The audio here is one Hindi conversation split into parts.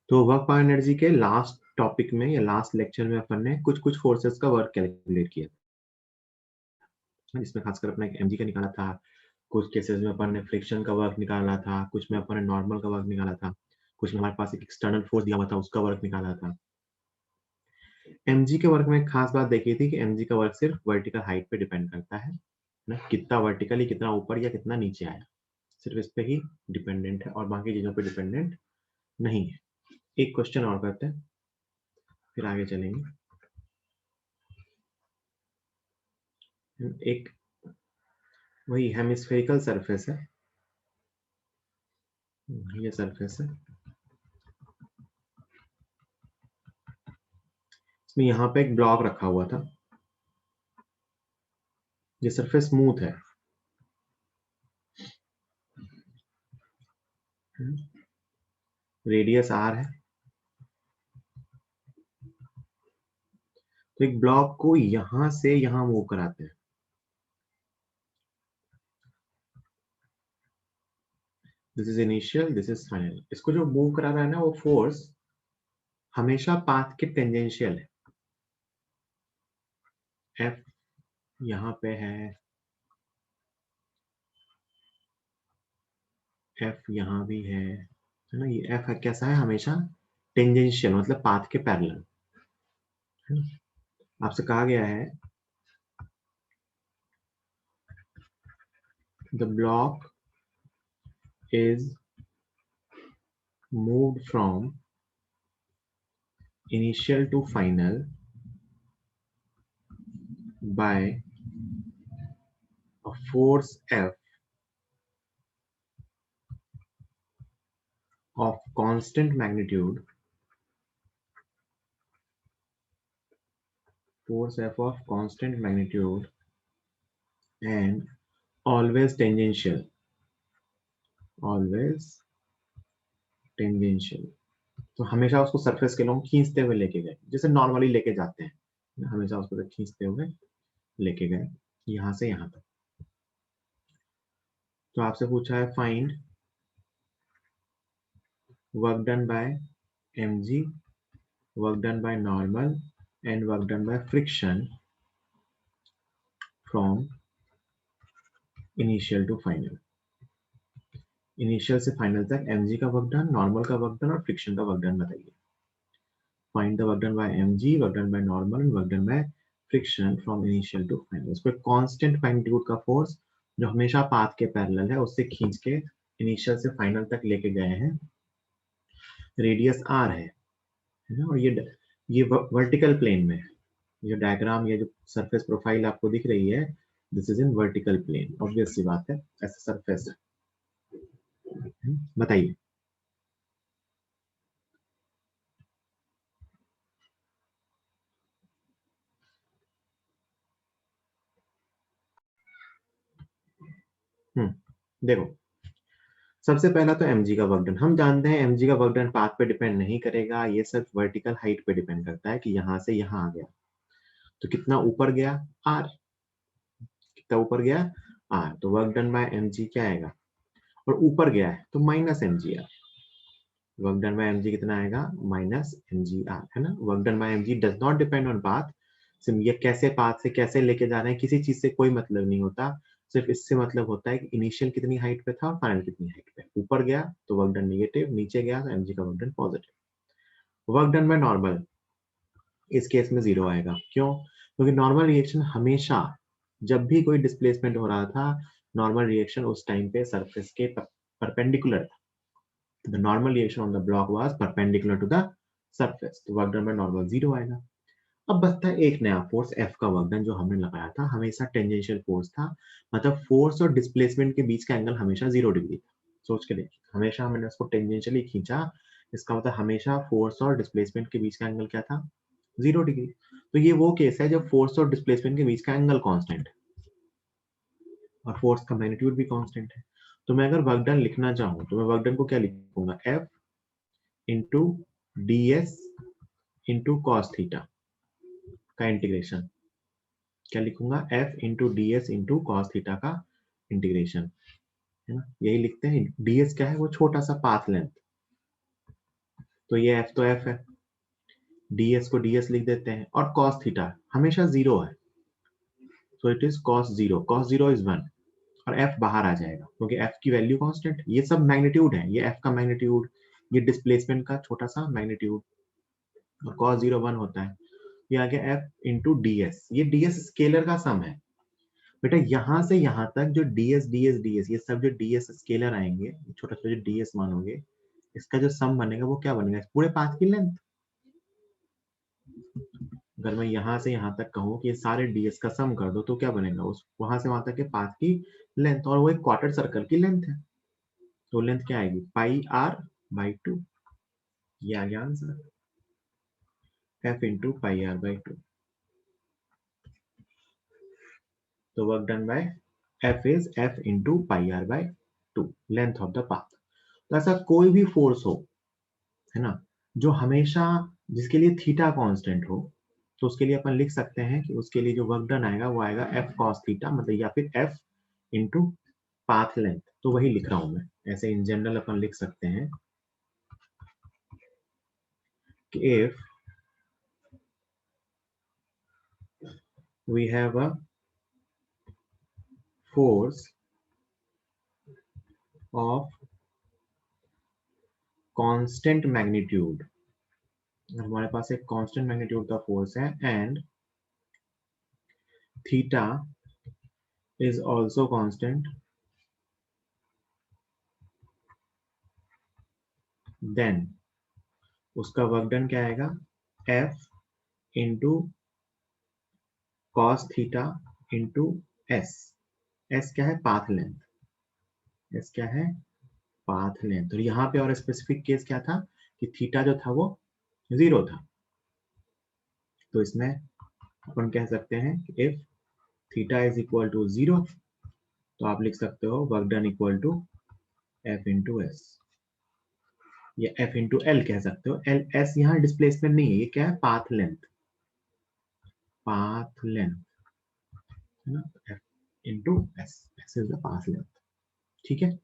तो वर्क पावर एनर्जी के लास्ट टॉपिक में या लास्ट लेक्चर में अपन ने कुछ कुछ फोर्सेस का वर्क कैलकुलेट किया, जिसमें खासकर अपना एक mg का निकाला था, कुछ केसेस में अपन ने फ्रिक्शन का वर्क निकाला था, कुछ में अपन ने नॉर्मल का वर्क निकाला था, कुछ में हमारे पास एक एक्सटर्नल फोर्स दिया हुआ था उसका वर्क निकाला था। mg के वर्क में एक खास बात देखी थी कि mg का वर्क सिर्फ वर्टिकल हाइट पे डिपेंड करता है ना, कितना वर्टिकली कितना ऊपर या कितना नीचे आया, सिर्फ इस पे ही डिपेंडेंट है और बाकी चीजों पे डिपेंडेंट नहीं है। एक क्वेश्चन और करते हैं फिर आगे चलेंगे। एक वही हेमिस्फेरिकल सरफेस है, ये सरफेस है, इसमें यहाँ पे एक ब्लॉक रखा हुआ था, ये सरफेस स्मूथ है, रेडियस आर है। तो एक ब्लॉक को यहां से यहां मूव कराते हैं, this is initial, this is final. इसको जो मूव करा रहा है ना वो फोर्स हमेशा पाथ के टेंजेंशियल है। एफ यहाँ पे है, एफ यहाँ भी है ना, ये एफ है कैसा है, हमेशा टेंजेंशियल मतलब पाथ के पैरेलल है ना। आपसे कहा गया है the block is moved from initial to final by a force F of constant magnitude, force F of constant magnitude and always tangential, always tangential। तो हमेशा उसको सरफेस के लोग खींचते हुए लेके गए, जैसे नॉर्मली लेके जाते हैं, हमेशा उसको खींचते हुए लेके गए यहां से यहां तक। तो आपसे पूछा है find work done by mg, work done by normal and work done by friction from initial to final। Initial से फाइनल तक mg का वर्क डन, नॉर्मल का वर्क डन और फ्रिक्शन का वर्क डन बताइए। Find the work done by mg, work done by normal and work done by friction from initial to final. इसको एक कांस्टेंट मैग्नीट्यूड का फोर्स जो हमेशा पाथ के पैरेलल है उससे खींच के इनिशियल से फाइनल तक लेके गए हैं, रेडियस r है ना, और ये वर्टिकल प्लेन में है। ये डायग्राम, ये जो सरफेस प्रोफाइल आपको दिख रही है, this is in vertical plane, obvious सी बात है, ऐसा सरफेस है। बताइए। देखो सबसे पहला तो mg का वर्क डन हम जानते हैं, mg का वर्क डन पाथ पे डिपेंड नहीं करेगा, ये सिर्फ वर्टिकल हाइट पे डिपेंड करता है कि यहां से यहां आ गया तो कितना ऊपर गया, r, कितना ऊपर गया r, तो वर्क डन बाय mg क्या आएगा, और ऊपर गया है तो minus mgr, work done by mg कितना आएगा, माइनस mgr, है ना। Work done by mg does not depend on path, ये कैसे पाथ से कैसे लेके जा रहे हैं किसी चीज से कोई मतलब नहीं होता, सिर्फ इससे मतलब होता है कि इनिशियल कितनी हाइट पे था और फाइनल कितनी हाइट पे। ऊपर गया तो वर्क डन नेगेटिव, नीचे गया तो mg का work done positive. Work done by normal इस केस में जीरो आएगा, क्यों, क्योंकि नॉर्मल रिएक्शन हमेशा जब भी कोई डिस्प्लेसमेंट हो रहा था, नॉर्मल रिएक्शन उस टाइम पे सरफेस के परपेंडिकुलर था। The normal reaction on the block was perpendicular to the surface, तो work done by normal zero आएगा। अब बचता है एक नया फोर्स F का वर्क डन जो हमने लगाया था, हमेशा टेंजेंशियल फोर्स था, मतलब फोर्स और डिस्प्लेसमेंट के बीच का एंगल हमेशा 0 डिग्री था। सोच के देखिए, हमेशा हमने उसको टेंजेंशियली खींचा, इसका मतलब हमेशा फोर्स और डिस्प्लेसमेंट के बीच का एंगल क्या था, 0 डिग्री। तो ये वो केस है जब फोर्स और डिस्प्लेसमेंट के बीच का एंगल कांस्टेंट है और फोर्स का मैग्नीट्यूड भी कांस्टेंट है। तो मैं अगर वर्क डन लिखना चाहूँ तो मैं वर्क डन को क्या लिखूंगा, F into D S into cos theta का इंटीग्रेशन, क्या लिखूंगा, F into D S into cos theta का इंटीग्रेशन, है ना, यही लिखते हैं। ds क्या है, वो छोटा सा पाथ लेंथ, तो ये f तो f है, ds को ds लिख देते हैं, और cos थीटा हमेशा 0 है, so it is cos 0, cos 0 is 1, और f बाहर आ जाएगा क्योंकि f की वैल्यू कांस्टेंट, ये सब मैग्नीट्यूड है, ये f का मैग्नीट्यूड, ये डिस्प्लेसमेंट का छोटा सा मैग्नीट्यूड, और cos 0 1 होता है, ये आ गया f इंटू ds, ये ds स्केलर का सम है बेटा। यहां से यहां तक जो ds ds ds ये सब जो ds स्केलर आएंगे, छोटा छोटा जो ds मानोगे, इसका जो सम बनेगा वो क्या बनेगा, पूरे पाथ की लेंथ। अगर मैं यहां से यहां तक कहूं कि ये सारे ds का सम कर दो तो क्या बनेगा, उस वहां से वहां तक के पाथ की लेंथ, और वो एक क्वार्टर सर्कल की लेंथ है, तो लेंथ क्या आएगी, पाई r बाई 2, ये आ गया answer, f into pi r by 2। तो work done bye f is f into pi r by 2, length of the path. तो ऐसा कोई भी फोर्स हो, है ना, जो हमेशा, जिसके लिए थीटा कांस्टेंट हो, तो उसके लिए अपन लिख सकते हैं कि उसके लिए जो वर्क डन आएगा वो आएगा f cos थीटा, मतलब या फिर f इंटू पाथ लेंथ। तो वही लिख रहा हूं मैं, ऐसे इन जनरल अपन लिख सकते हैं कि if we have a force of constant magnitude, हमारे पास एक कांस्टेंट मैग्नीट्यूड का फोर्स है, and theta is also constant, then उसका वर्क डन क्या आएगा, f into cos theta into s, s क्या है, पाथ लेंथ, s क्या है, पाथ लेंथ। तो यहाँ पे और स्पेसिफिक केस क्या था कि थीटा जो था वो 0 था, तो इसमें अपन कह सकते हैं कि if theta is equal to 0, तो आप लिख सकते हो work done equal to f into S, या f इंटू एल कह सकते हो, एल एस यहाँ डिस्प्लेसमेंट नहीं है, ये क्या है, पाथ लेंथ, पाथ लेंथ, है ना, f into S, S is the path length. ठीक है,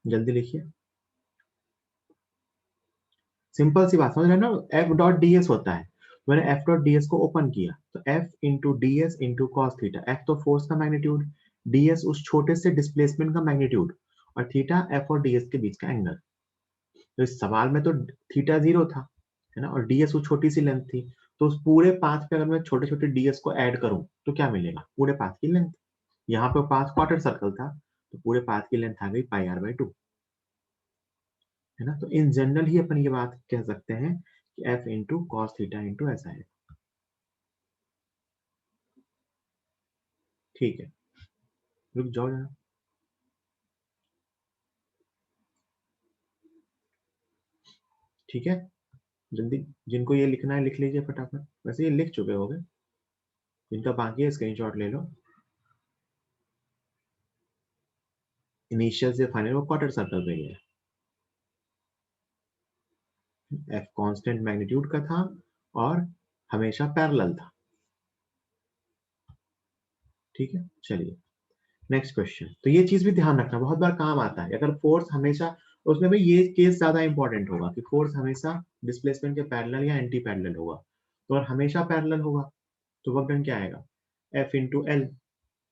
जल्दी लिखिए, सिंपल सी बात समझ रहे हैं ना, एफ डॉट डी एस होता है, तो मैंने एफ डॉट डी एस को ओपन किया, तो F into D S into cos theta, F तो फोर्स का मैग्नीट्यूड, डी एस उस छोटे से डिस्प्लेसमेंट का मैग्नीट्यूड, और थीटा एफ और डी एस के बीच का एंगल। तो इस सवाल में तो थीटा 0 था, है ना, और डी एस वो छोटी सी लेंथ थी, तो उस पूरे पाथ पे अगर मैं छोटे छोटे डी एस को ऐड करूं तो क्या मिलेगा, पूरे पाथ की लेंथ। यहाँ पे पाथ क्वार्टर सर्कल था, तो पूरे पाथ की लेंथ आ गई पाई आर बाई 2, है ना। तो इन जनरल ही अपन ये बात कह सकते हैं कि f into cos theta into ऐसा है। ठीक है, रुक जाओ जरा, ठीक है, जल्दी, जिनको ये लिखना है लिख लीजिए फटाफट, वैसे ये लिख चुके होगे, जिनका बाकी है स्क्रीनशॉट ले लो। इनिशियल से फाइनल वो क्वार्टर सर्कल पे गया, f कांस्टेंट मैग्नीट्यूड का था और हमेशा पैरेलल था। ठीक है, चलिए नेक्स्ट क्वेश्चन। तो ये चीज भी ध्यान रखना, बहुत बार काम आता है, अगर फोर्स हमेशा, उसमें भी ये केस ज्यादा इंपॉर्टेंट होगा कि फोर्स हमेशा डिस्प्लेसमेंट के पैरेलल या एंटी पैरेलल होगा, तो और हमेशा पैरेलल होगा तो वर्क डन क्या आएगा, एफ इंटू एल,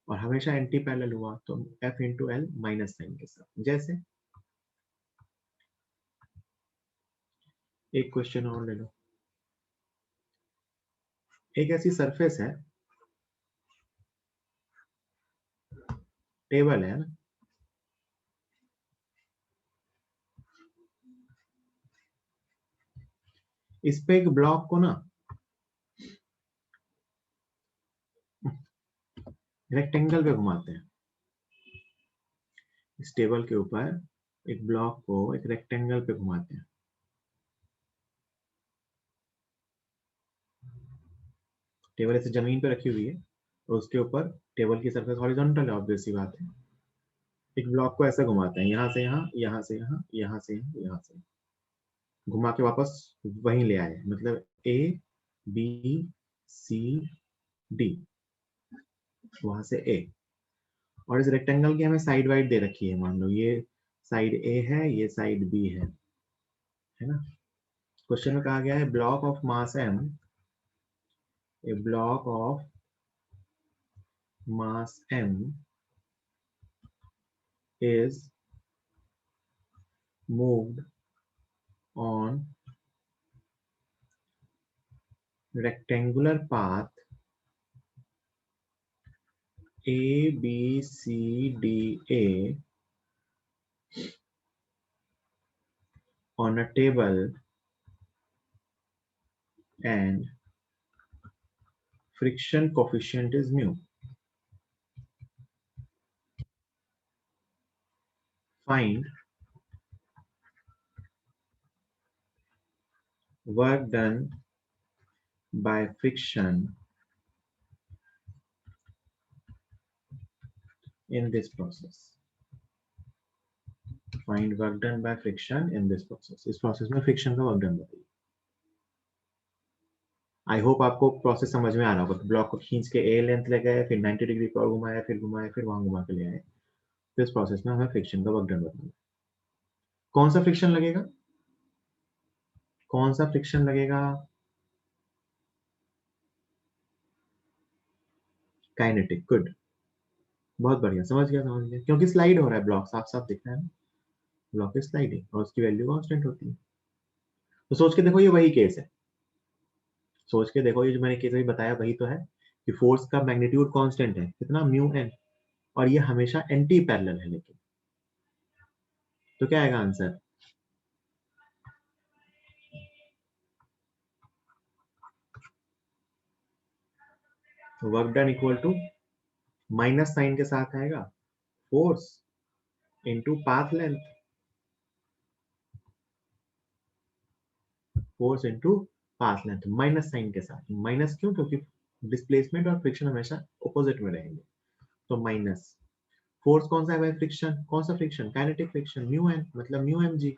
और हमेशा एंटी पैरेलल हुआ तो F into L minus sign के साथ। जैसे एक क्वेश्चन और ले लो, एक ऐसी सरफेस है, टेबल है ना, इस पे एक ब्लॉक को ना रेक्टेंगल पे घुमाते हैं, इस टेबल के ऊपर एक ब्लॉक को एक रेक्टेंगल पे घुमाते हैं, टेबल ऐसे जमीन पे रखी हुई है और उसके ऊपर टेबल की सरफेस हॉरिजॉन्टल है, ऑब्वियस सी बात है, एक ब्लॉक को ऐसे घुमाते हैं, यहाँ से यहाँ, यहाँ से यहाँ, यहाँ से यहाँ, यहाँ से, घुमा के वापस वहीं ले आए, मतलब ए बी सी डी, वहां से ए, और इस रेक्टेंगल की हमें साइड वाइड दे रखी है, मान लो ये साइड ए है, ये साइड बी है ना, क्वेश्चन में कहा गया है block of mass m, A block of mass m is moved on rectangular path A, B, C, D, A on a table and friction coefficient is mu. Find work done by friction in this process. Find work done by friction in this process. इस process में friction का work done बताइए. आई होप आपको प्रोसेस समझ में आ रहा होगा. तो ब्लॉक को खींच के ए लेंथ ले गए, फिर 90 डिग्री पर घुमाया, फिर वहां घुमा के ले आए. तो इस प्रोसेस में हमें फ्रिक्शन का वर्क डन बताना है. कौन सा फ्रिक्शन लगेगा? कौन सा फ्रिक्शन लगेगा? काइनेटिक. गुड, बहुत बढ़िया, समझ गया. क्योंकि स्लाइड हो रहा है, ब्लॉक साफ साफ दिख रहा है ना. ब्लॉक की स्लाइडिंग और उसकी वैल्यू कांस्टेंट होती है. तो सोच के देखो, ये वही केस है. सोच के देखो, ये जो मैंने केस अभी बताया वही तो है कि फोर्स का मैग्नीट्यूड कांस्टेंट है कितना, म्यू एन, और ये हमेशा एंटी पैरेलल है. लेकिन तो क्या आएगा answer? Work done equal to minus sign के साथ आएगा force into path length. Force into path length minus sign के साथ. माइनस क्यों? क्योंकि डिस्प्लेसमेंट और फ्रिक्शन हमेशा ऑपोजिट में रहेंगे. तो माइनस फोर्स कौन सा है भाई? फ्रिक्शन. कौन सा friction? Kinetic friction. Mu N मतलब mu M g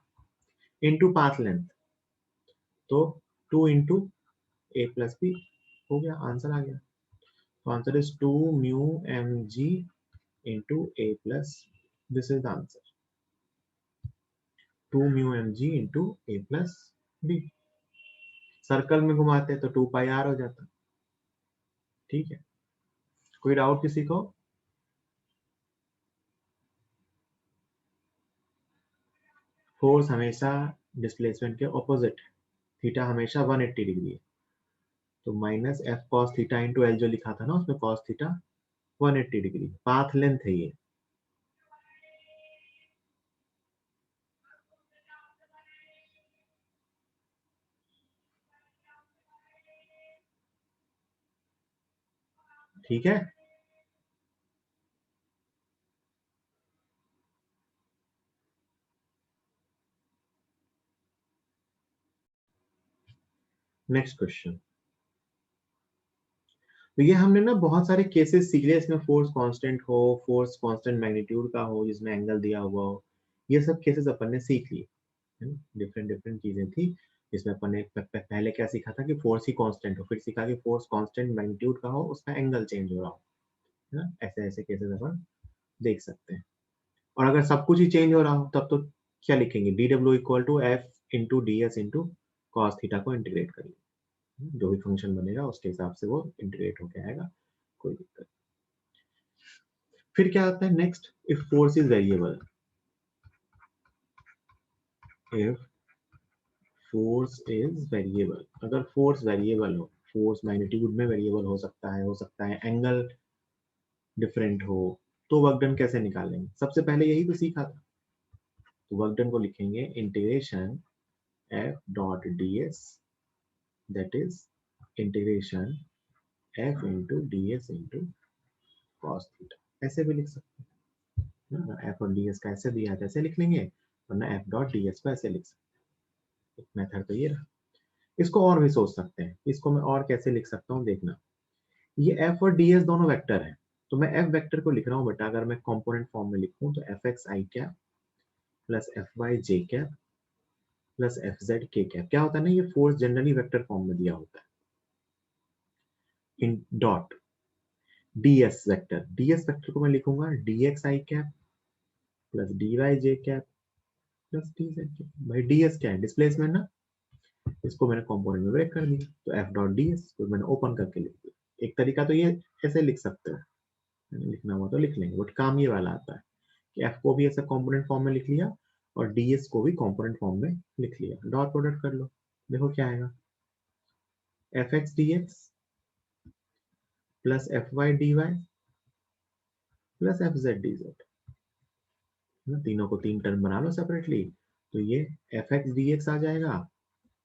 into path length. तो 2 इंटू ए प्लस बी हो गया, आंसर आ गया. तो answer is 2 mu M G into A plus. This is the answer. 2 mu M G into A plus B. Circle में घुमाते तो 2 पाई आर हो जाता. ठीक है, कोई डाउट किसी को? फोर्स हमेशा डिस्प्लेसमेंट के ऑपोजिट है. थीटा हमेशा 180 डिग्री है. तो minus F cos theta into L जो लिखा था ना, उसमें cos theta 180 degree. Path length है ये. ठीक है, नेक्स्ट क्वेश्चन. तो ये हमने ना बहुत सारे केसेस सीख लिए, इसमें फोर्स कांस्टेंट हो, फोर्स कांस्टेंट मैग्नीट्यूड का हो, जिसमें एंगल दिया हुआ हो. ये सब केसेस अपन ने सीख लिए. डिफरेंट डिफरेंट चीजें थी. इसमें अपन ने पहले क्या सीखा था कि फोर्स ही कांस्टेंट हो, फिर सीखा कि फोर्स कांस्टेंट मैग्नीट्यूड का हो, उसका एंगल चेंज हो रहा हो. है ना, ऐसे ऐसे केसेस अपन देख सकते हैं. और अगर सब कुछ ही चेंज हो रहा हो तब तो क्या लिखेंगे? D W equal to F into D S into cos theta को इंटीग्रेट करिए. जो भी फंक्शन बनेगा उसके हिसाब से वो इंटीग्रेट होके आएगा, कोई दिक्कत. फिर क्या आता है next? If force is variable. If force is variable, अगर फोर्स वेरिएबल हो, फोर्स मैग्नीट्यूड में वेरिएबल हो सकता है एंगल डिफरेंट हो, तो वर्क डन कैसे निकालेंगे? सबसे पहले यही तो सीखा था. तो वर्क डन को लिखेंगे integration F dot D S, that is integration F into D S into cos theta. ऐसे भी लिख सकते हैं. एफ और डी एस का ऐसे दिया है ऐसे लिख लेंगे, वरना एफ डॉट डी एस को ऐसे लिख सकते हैं. मेथड तो ये रहा. इसको और भी सोच सकते हैं. इसको मैं और कैसे लिख सकता हूँ देखना. ये एफ और डी एस दोनों वेक्टर हैं. तो मैं एफ वेक्टर को लिख रहा हूँ बेटा, अगर मैं कंपोनेंट फॉर्म में लिखूं तो एफ एक्स आई कैप प्लस एफ वाई जे कैप प्लस एफ जेड के कैप. क्या होता है ना, ये फोर्स जनरली वेक्टर फॉर्म में दिया होता है. In dot ds vector, ds vector को मैं लिखूंगा dx i cap plus dy j cap plus dz cap. भाई ds क्या है? डिस्प्लेसमेंट ना. इसको मैंने कंपोनेंट में ब्रेक कर दिया, तो एफ डॉट डी एस को मैंने ओपन करके लिख दिया। एक तरीका तो ये ऐसे लिख सकते हो, लिखना हुआ तो लिख लेंगे, बट काम ये वाला आता है कि एफ को भी ऐसे कंपोनेंट फॉर्म में लिख लिया और ds को भी कंपोनेंट फॉर्म में लिख लिया। डॉट प्रोडक्ट कर लो, देखो क्या आएगा, f x d x plus f Y D y plus f z d z, तीनों को तीन टर्म बना लो सेपरेटली, तो ये एफ एक्स डी एक्स आ जाएगा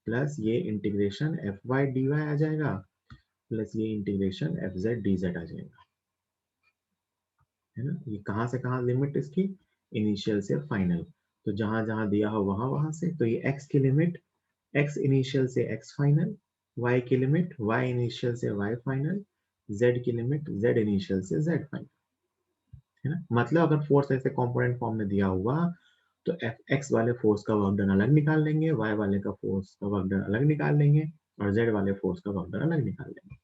प्लस ये integration F Y D y आ जाएगा प्लस ये integration f z d z आ जाएगा, है ना। ये कहाँ से कहाँ लिमिट इसकी, इनिशियल से फाइनल, तो जहां जहां दिया हो वहां वहां से, तो ये x की लिमिट x इनिशियल से x फाइनल, y की लिमिट y इनिशियल से y फाइनल, z की लिमिट z इनिशियल से z फाइनल, है ना। मतलब अगर फोर्स ऐसे कंपोनेंट फॉर्म में दिया हुआ तो x वाले फोर्स का वर्क डन अलग निकाल लेंगे, y वाले का फोर्स का वर्क डन अलग निकाल लेंगे और z वाले फोर्स का वर्क डन अलग निकाल लेंगे।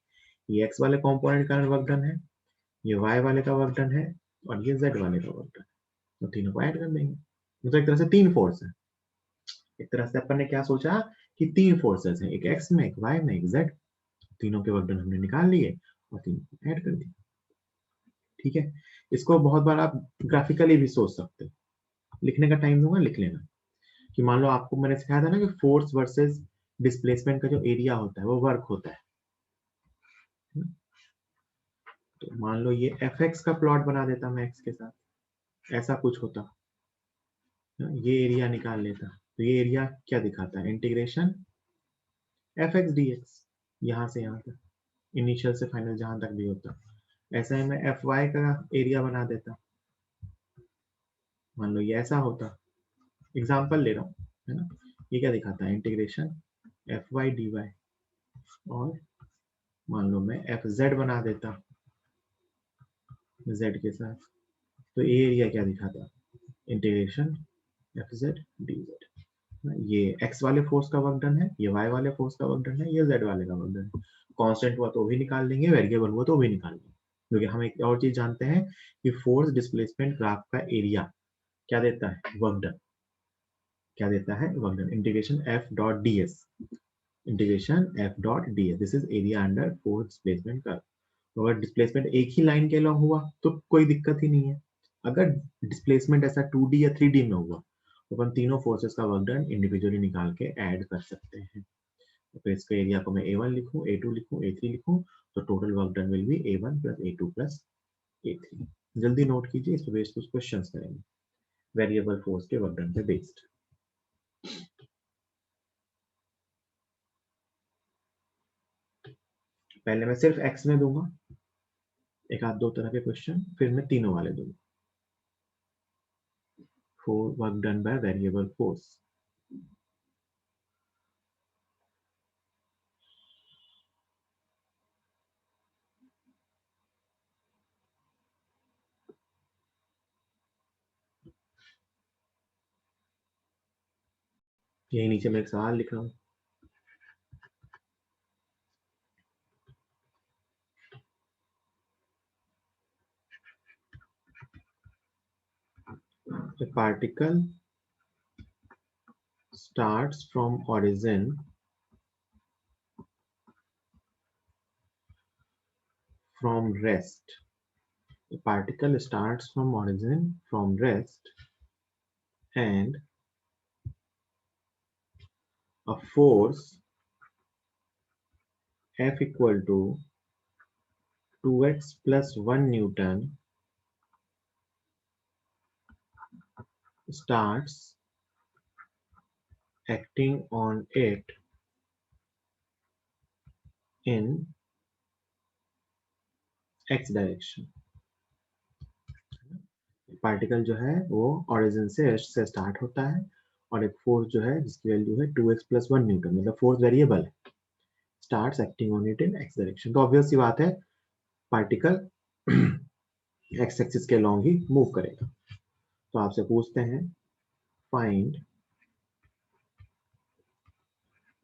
ये x वाले कंपोनेंट का वर्क डन है, ये y वाले का वर्क डन है और ये z वाले का वर्क डन है, तो तीनों को ऐड कर देंगे। तो एक तरह से तीन फोर्स है, एक तरह से अपन ने क्या सोचा कि तीन फोर्सेस हैं, एक x में, एक y में, एक z, तीनों के वर्क डन हमने निकाल लिए और तीनों को ऐड कर दिया। ठीक है, इसको बहुत बार आप ग्राफिकली भी सोच सकते हो, लिखने का टाइम दूंगा लिख लेना, कि मान लो आपको मैंने सिखाया था ना कि फोर्स वर्सेस डिस्प्लेसमेंट का जो एरिया होता है वो वर्क होता है, तो मान लो ये एफ एक्स का प्लॉट बना देता मैं एक्स के साथ, ऐसा कुछ होता, ये एरिया निकाल लेता, तो ये एरिया क्या दिखाता है, integration F x d x, यहाँ से यहाँ तक, इनिशियल से फाइनल जहां तक भी होता, ऐसा ही मैं एफ वाई का एरिया बना देता, मान लो ये ऐसा होता, एग्जाम्पल ले रहा हूँ, है ना। ये क्या दिखाता है, integration F Y D Y, और मान लो मैं एफ जेड बना देता जेड के साथ, तो ये एरिया क्या दिखाता, integration f z d Z. ये एक्स वाले फोर्स का वर्क डन है, ये वाई वाले फोर्स का वर्क डन है, ये जेड वाले का वर्क डन है, कांस्टेंट हुआ तो भी निकाल लेंगे, वेरिएबल हुआ तो भी निकाल लेंगे, क्योंकि हम एक और चीज जानते हैं कि फोर्स डिस्प्लेसमेंट ग्राफ का एरिया क्या देता है, वर्क डन, क्या देता है, work done, integration F dot D S, integration F dot D S, this is area under force displacement curve. तो अगर डिस्प्लेसमेंट एक ही लाइन के अलॉन्ग हुआ तो कोई दिक्कत ही नहीं है, अगर डिस्प्लेसमेंट ऐसा 2D या 3D में हुआ तो अपन तीनों फोर्सेस का वर्क डन इंडिविजुअली निकाल के ऐड कर सकते हैं। तो फिर इसके एरिया को मैं A1 लिखूं, A2 लिखूं, A3 लिखूं, तो total work done will be A1 plus A2 plus A3। जल्दी नोट कीजिए, इस पे बेस्ड कुछ क्वेश्चंस करेंगे वेरिएबल फोर्स के वर्क डन पे बेस्ड। पहले मैं सिर्फ x में दूंगा एक आध दो तरह के क्वेश्चन, फिर मैं तीनों वाले दूंगा, for work done by variable force। यही नीचे मैं एक सवाल लिख रहा हूँ, a particle starts from origin from rest, a particle starts from origin from rest and a force F equal to 2x plus 1 Newton starts acting on it in x direction. Particle जो है वो ऑरिजिन से स्टार्ट होता है और एक फोर्स जो है जिसकी वैल्यू है 2x plus 1 न्यूटन, मतलब फोर्स वेरिएबल है, starts acting on it in x direction. तो ऑब्वियस सी बात है पार्टिकल एक्स एक्सिस के लॉन्ग ही मूव करेगा। तो आपसे पूछते हैं find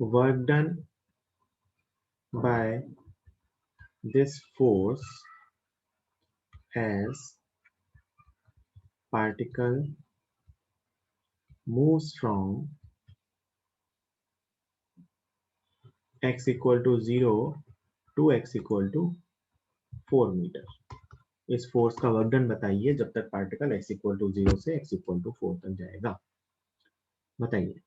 work done by this force as particle moves from x equal to 0 to x equal to 4 metre. इस फोर्स का वर्क डन बताइए जब तक पार्टिकल x इक्वल टू 0 से x इक्वल टू 4 तक जाएगा। बताइए।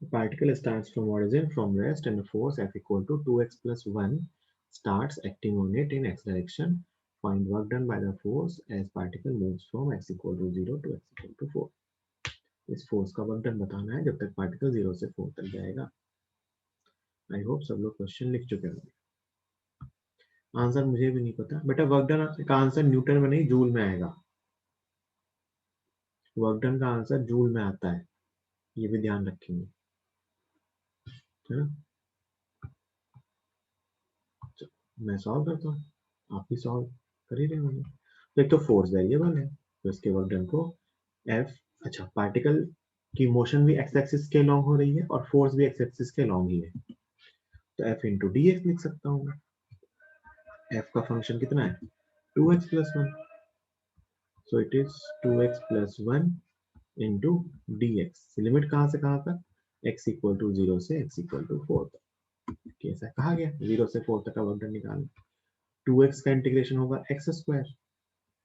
The particle starts from origin from rest and the force F equal to 2x plus 1 starts acting on it in x direction. Find work done by the force as particle moves from x equal to 0 to x equal to 4. इस फोर्स का वर्क डन बताना है जब तक पार्टिकल 0 से 4 तक जाएगा। आई होप सब लोग क्वेश्चन लिख चुके होंगे। आंसर मुझे भी नहीं पता बेटा। वर्क डन का आंसर न्यूटन में नहीं जूल में आएगा। वर्क डन का आंसर जूल में आता है, ये भी ध्यान रखेंगे, है ना। मैं सॉल्व करता हूँ, आप भी सॉल्व कर ही रहे होंगे। तो एक तो फोर्स वेरिएबल है तो इसके वर्क डन को एफ, अच्छा पार्टिकल की मोशन भी एक्स एक्सिस के लॉन्ग हो रही है और फोर्स भी एक्स एक्सिस के लॉन्ग ही है, तो एफ इंटू डी एक्स लिख सकता हूँ। एफ का फंक्शन कितना है 2x plus 1, so it is 2x plus 1 into D x. Limit कहाँ से कहाँ तक, x इक्वल टू 0 से x इक्वल टू 4 तक। कैसा कहा गया 0 से 4 तक का वर्क डन निकालना। 2x का इंटीग्रेशन होगा एक्स स्क्वायर,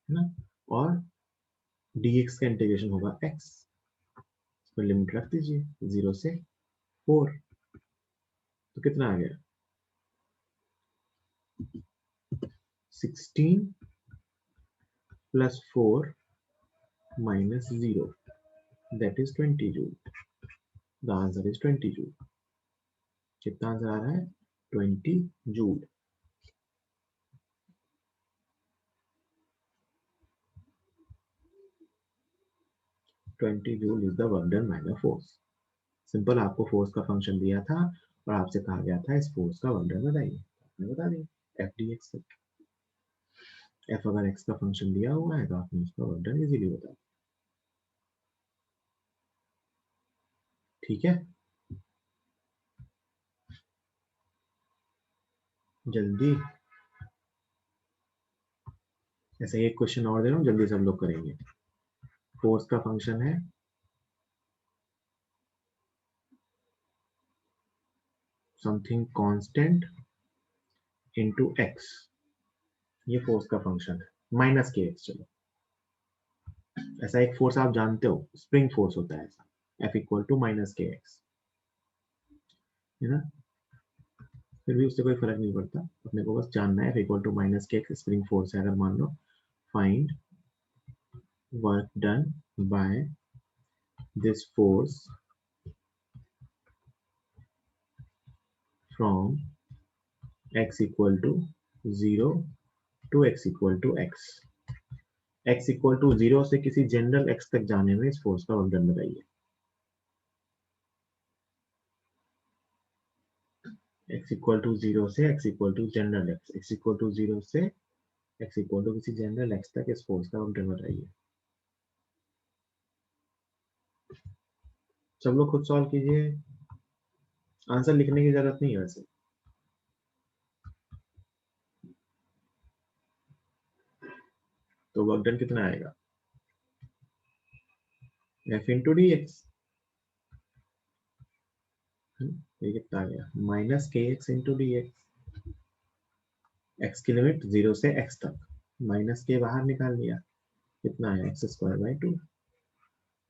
है ना, और dx का इंटीग्रेशन होगा x। तो लिमिट रख दीजिए 0 से 4, तो कितना आ गया 16 plus 4 minus 0 that is 20 joule. The answer is 20 joule. कितना आंसर आ रहा है 20 joule. 20 joule is the work done by the force. Simple, आपको फोर्स का फंक्शन दिया था और आपसे कहा गया था इस फोर्स का वर्क डन बताइए, आपने बता दिया एफ डी एक्स। एफ अगर एक्स का फंक्शन दिया हुआ है तो आपने उसका वर्क डन इजीली बता दिया। ठीक है, जल्दी। ऐसे एक क्वेश्चन और दे रहा हूँ, जल्दी सब लोग करेंगे। फोर्स का फंक्शन है समथिंग कांस्टेंट इनटू एक्स, ये फोर्स का फंक्शन है माइनस के एक्स। चलो, ऐसा एक फोर्स आप जानते हो स्प्रिंग फोर्स होता है ऐसा, F equal to minus k x, है ना। फिर भी उससे कोई फर्क नहीं पड़ता, अपने को बस जानना है f equal to minus k x spring force है अगर मान लो। Find work done by this force from x equal to 0 to x equal to x। x equal to 0 से किसी जनरल x तक जाने में इस फोर्स का वर्क डन बताइए। x इक्वल टू 0 से x equal to general x equal to 0 से x इक्वल टू किसी जनरल x तक इस फोर्स का वर्क डन बताइए। सब लोग खुद सॉल्व कीजिए, आंसर लिखने की जरूरत नहीं है वैसे। तो वर्क डन कितना आएगा f इंटू डी एक्स, ये कितना आ गया minus k x into D x. X की लिमिट 0 से x तक, माइनस के बाहर निकाल लिया, कितना आया एक्स स्क्वायर बाई 2।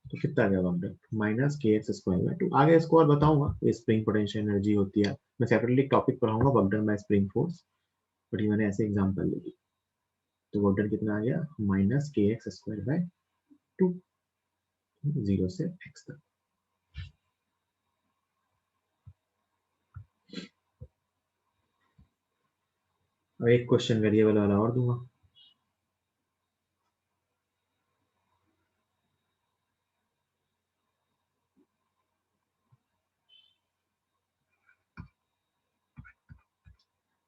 तो कितना आ गया work done minus k x square by 2। आगे इसको और बताऊंगा, ये स्प्रिंग पोटेंशियल एनर्जी होती है, मैं सेपरेटली टॉपिक पढ़ाऊंगा work done bye spring force, but ये मैंने ऐसे एग्जांपल ले ली। तो वर्क डन कितना आ गया minus k x square by 2, 0 से x तक। अब एक क्वेश्चन वेरिएबल वाला और दूंगा।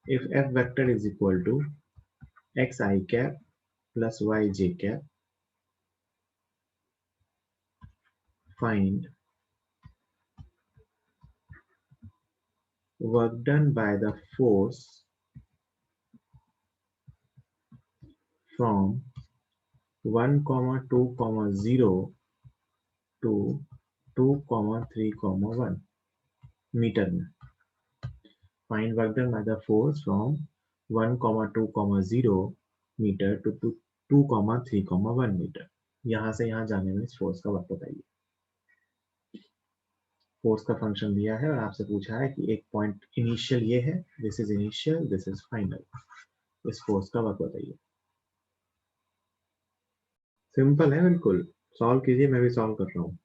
If f vector is equal to xi cap plus yj cap, find work done by the force from 1, 2, 0 to 2, 3, 1 metre में। Find work done by the force from 1, 2, 0 metre to 2, 3, 1 metre. यहाँ से यहाँ जाने में इस फोर्स का वर्क बताइए। फोर्स का फंक्शन दिया है और आपसे पूछा है कि एक पॉइंट इनिशियल ये है, this is initial, this is final, इस फोर्स का वर्क बताइए। सिंपल है बिल्कुल, सॉल्व कीजिए, मैं भी सॉल्व कर रहा हूँ।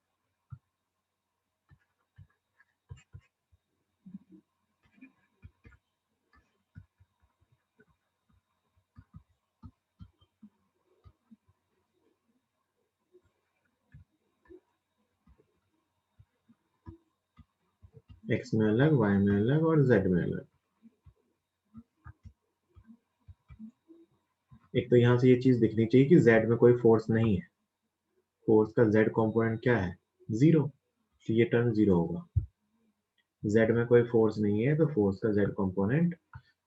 एक्स में अलग, वाई में अलग और जेड में अलग। एक तो यहाँ से ये चीज दिखनी चाहिए कि जेड में कोई फोर्स नहीं है, फोर्स का जेड कंपोनेंट क्या है, जीरो, तो ये टर्म जीरो होगा। जेड में कोई फोर्स नहीं है तो फोर्स का जेड कंपोनेंट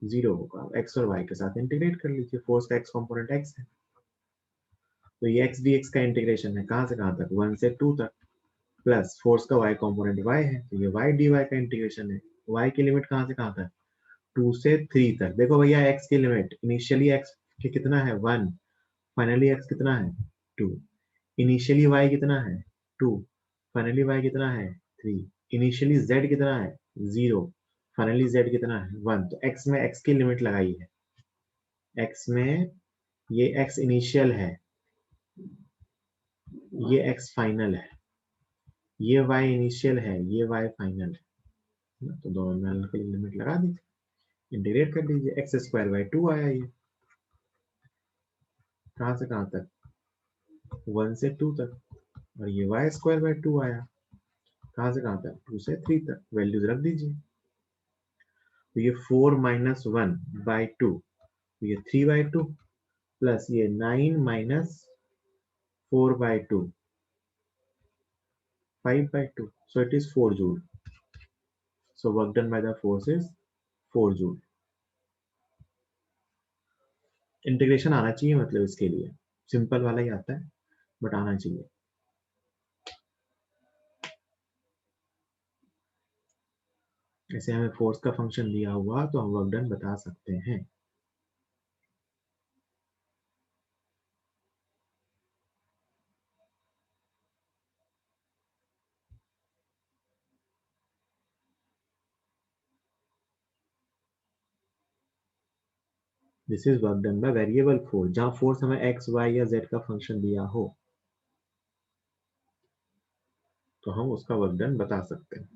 जीरो होगा। एक्स और वाई के साथ इंटीग्रेट कर लीजिए, फोर्स का एक्स कंपोनेंट एक्स है, तो ये एक्स डी एक्स का इंटीग्रेशन है, कहाँ से कहाँ तक, 1 से 2 तक, प्लस फोर्स का y कंपोनेंट y है, तो ये y dy का इंटीग्रेशन है। y की लिमिट कहाँ से कहाँ तक, 2 से 3 तक। देखो भैया x की लिमिट इनिशियली x के कितना है 1, फाइनली x कितना है 2, इनिशियली y कितना है 2, फाइनली y कितना है 3, इनिशियली z कितना है 0, फाइनली z कितना है 1। तो x में x की लिमिट लगाई है, x में ये x इनिशियल है, ये x फाइनल है, ये y इनिशियल है, ये y फाइनल है, तो दोनों में के लिए लिमिट लगा दीजिए, इंटीग्रेट कर दीजिए, एक्स स्क्वायर बाई 2 आया ये, कहाँ से कहाँ तक, 1 से 2 तक, और ये वाई स्क्वायर बाई 2 आया, कहाँ से कहाँ तक, 2 से 3 तक, वैल्यूज रख दीजिए। तो ये 4 माइनस 1 बाई 2, तो ये 3 बाई 2, प्लस ये 9 minus 4 by 2, 5 by 2, so it is 4 joule, so work done by the force is 4 joule। Integration आना चाहिए, मतलब इसके लिए सिंपल वाला ही आता है, बट आना चाहिए। ऐसे हमें फोर्स का फंक्शन दिया हुआ तो हम वर्क डन बता सकते हैं। This is work done by variable force, जहां फोर्स हमें एक्स वाई या जेड का फंक्शन दिया हो तो हम उसका वर्क डन बता सकते हैं।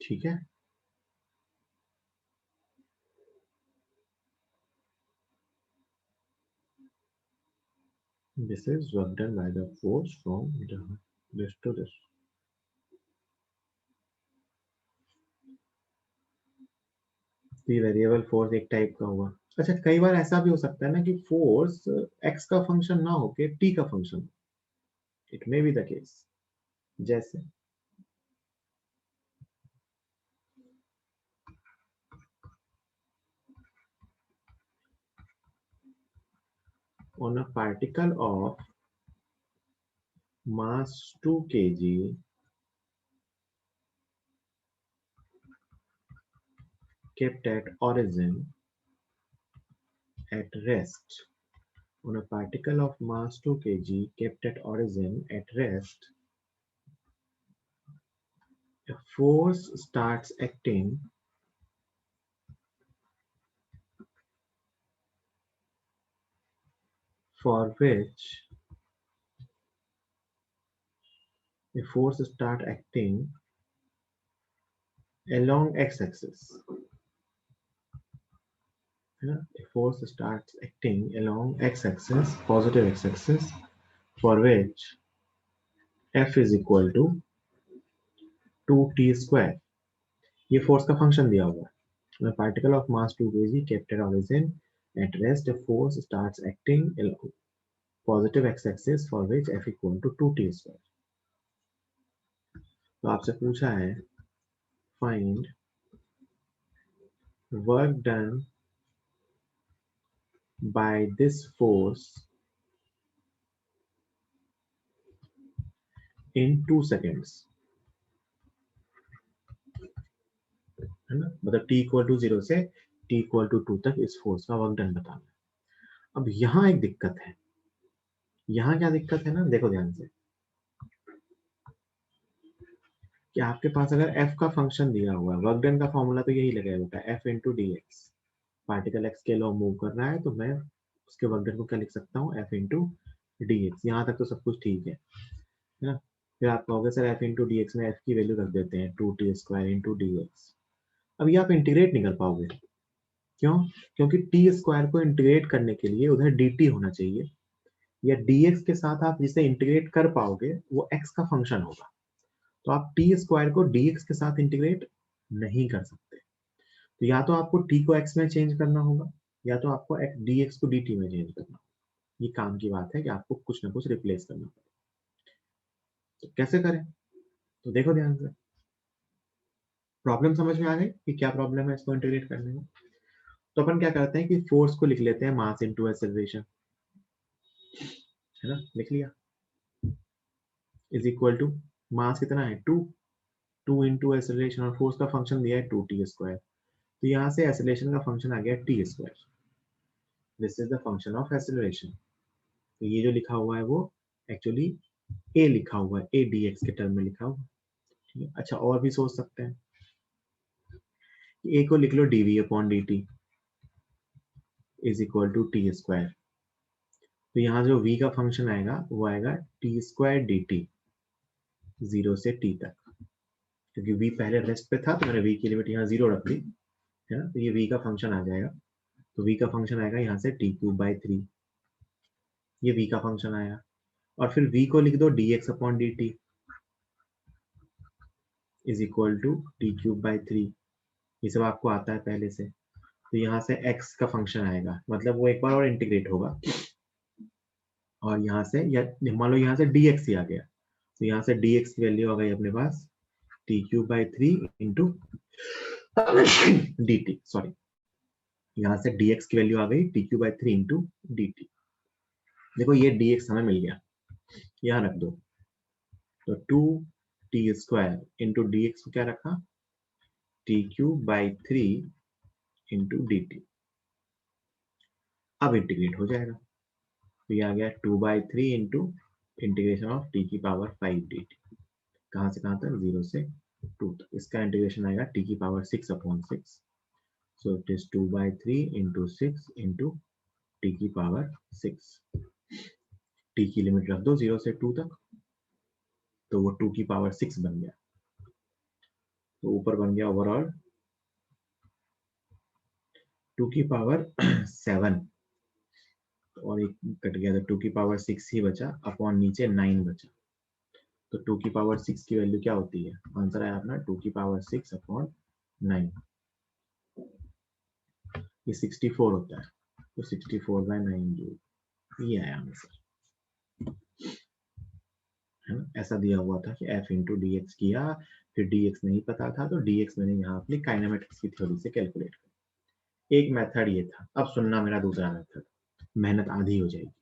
ठीक है, this is work done by the force from this to this. Variable force एक टाइप का हुआ। अच्छा, कई बार ऐसा भी हो सकता है ना कि फोर्स एक्स का फंक्शन ना होके टी का function, it may be the case, जैसे on a particle of mass 2 kg kept at origin at rest, on a particle of mass 2 kg kept at origin at rest, a force starts acting for which a force start acting along x-axis, a force starts acting along x-axis, positive x-axis, for which F is equal to 2t square. ये फोर्स का फंक्शन दिया हुआ है. When a particle of mass 2 kg kept at origin at rest, a force starts acting along positive x-axis for which F equal to 2t square. तो आपसे पूछा है find work done by this force in 2 seconds. है ना, मतलब t इक्वल टू 0 से t इक्वल टू 2 तक इस फोर्स का वर्क डन बताना है. अब यहाँ एक दिक्कत है. यहाँ क्या दिक्कत है ना, देखो ध्यान से कि आपके पास अगर f का फंक्शन दिया हुआ है, वर्क डन का फॉर्मूला तो यही लगाया होता है, f into D x. Particle x के लॉ मूव कर रहा है तो मैं उसके वर्क डन को क्या लिख सकता हूँ, f इंटू डी एक्स. यहाँ तक तो सब कुछ ठीक है ना. फिर आप कहोगे sir f into D x में f की वैल्यू रख देते हैं 2t square into D x. अब ये आप इंटीग्रेट नहीं कर पाओगे. क्यों? क्योंकि टी स्क्वायर को इंटीग्रेट करने के लिए उधर dt होना चाहिए, या dx के साथ आप जिसे इंटीग्रेट कर पाओगे वो x का फंक्शन होगा. तो आप टी स्क्वायर को dx के साथ इंटीग्रेट नहीं कर सकते. तो या तो आपको t को x में चेंज करना होगा, या तो आपको dx को dt में चेंज करना होगा. ये काम की बात है कि आपको कुछ ना कुछ रिप्लेस करना पड़ेगा. तो कैसे करें? तो देखो ध्यान से, प्रॉब्लम समझ में आ गई कि क्या प्रॉब्लम है इसको इंटीग्रेट करने में. तो अपन क्या करते हैं कि फोर्स को लिख लेते हैं मास इनटू एक्सेलरेशन, है ना. लिख लिया, इज इक्वल टू मास कितना है 2 इंटू एक्सेलरेशन, और फोर्स का फंक्शन दिया है 2t स्क्वायर. तो यहाँ से एक्सेलरेशन का फंक्शन आ गया t square. This is the function of acceleration. तो ये जो लिखा हुआ है वो एक्चुअली a लिखा हुआ है, a dx के टर्म में लिखा हुआ है. ठीक है. अच्छा, और भी सोच सकते हैं, a को लिख लो dv upon dt is equal to T square. तो यहाँ जो v का फंक्शन आएगा वो आएगा टी स्क्वायर डी टी, 0 से t तक. क्योंकि v पहले रेस्ट पे था तो मैंने v की लिमिट यहाँ 0 रख दी, है ना. तो ये v का फंक्शन आ जाएगा. तो v का फंक्शन आएगा यहाँ से t क्यूब बाई 3, ये v का फंक्शन आया. और फिर v को लिख दो dx upon D T is equal to T cube by 3. ये सब आपको आता है पहले से. तो यहाँ से x का फंक्शन आएगा, मतलब वो एक बार और इंटीग्रेट होगा. और यहाँ से या मान लो यहाँ से dx ही आ गया, तो यहाँ से dx की वैल्यू आ गई अपने पास t cube by 3 into d t. Sorry, यहाँ से dx की वैल्यू आ गई t cube by 3 into d t. देखो ये dx हमें मिल गया, यहाँ रख दो. तो 2t square into D x को क्या रखा, T cube by 3 into d T. अब इंटीग्रेट हो जाएगा. तो ये आ गया 2/3 इंटू इंटीग्रेशन ऑफ टी की पावर 5 डी टी. कहाँ से कहाँ तक, 0 से 2 तक. इसका इंटीग्रेशन आएगा टी की power 6 upon 6. So it is 2/3 into 6 into T की पावर 6. टी की लिमिट रख दो 0 से 2 तक, तो वो 2 की पावर 6 बन गया. तो ऊपर बन गया ओवरऑल 2 की पावर 7, और एक कट गया तो 2 की पावर 6 ही बचा, अपॉन नीचे 9 बचा. तो 2 की पावर 6 की वैल्यू क्या होती है, आंसर आया अपना 2 की पावर 6 अपॉन 9. ये 64 होता है. तो 64/9 जूल, ये आया आंसर, है ना. ऐसा दिया हुआ था कि f इंटू डी एक्स किया, फिर dx नहीं पता था तो dx मैंने यहाँ अपनी काइनेमेटिक्स की थ्योरी से कैलकुलेट किया. एक मेथड ये था. अब सुनना मेरा दूसरा मेथड, मेहनत आधी हो जाएगी,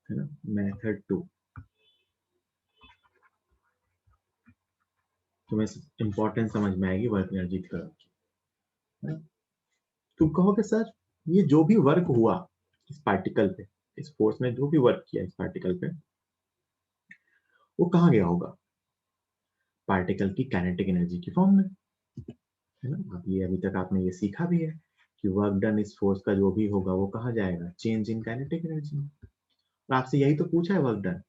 है ना. मेथड 2, तुम्हें इंपॉर्टेंस समझ में आएगी वर्क एनर्जी थ्योरम की. तुम कहोगे सर ये जो भी वर्क हुआ इस पार्टिकल पे, इस फोर्स ने जो भी वर्क किया इस पार्टिकल पे, वो कहाँ गया होगा, पार्टिकल की काइनेटिक एनर्जी की फॉर्म में, है ना. अब ये अभी तक आपने ये सीखा भी है कि वर्क डन इस फोर्स का जो भी होगा वो कहाँ जाएगा, चेंज इन काइनेटिक एनर्जी में. और आपसे यही तो पूछा है work done.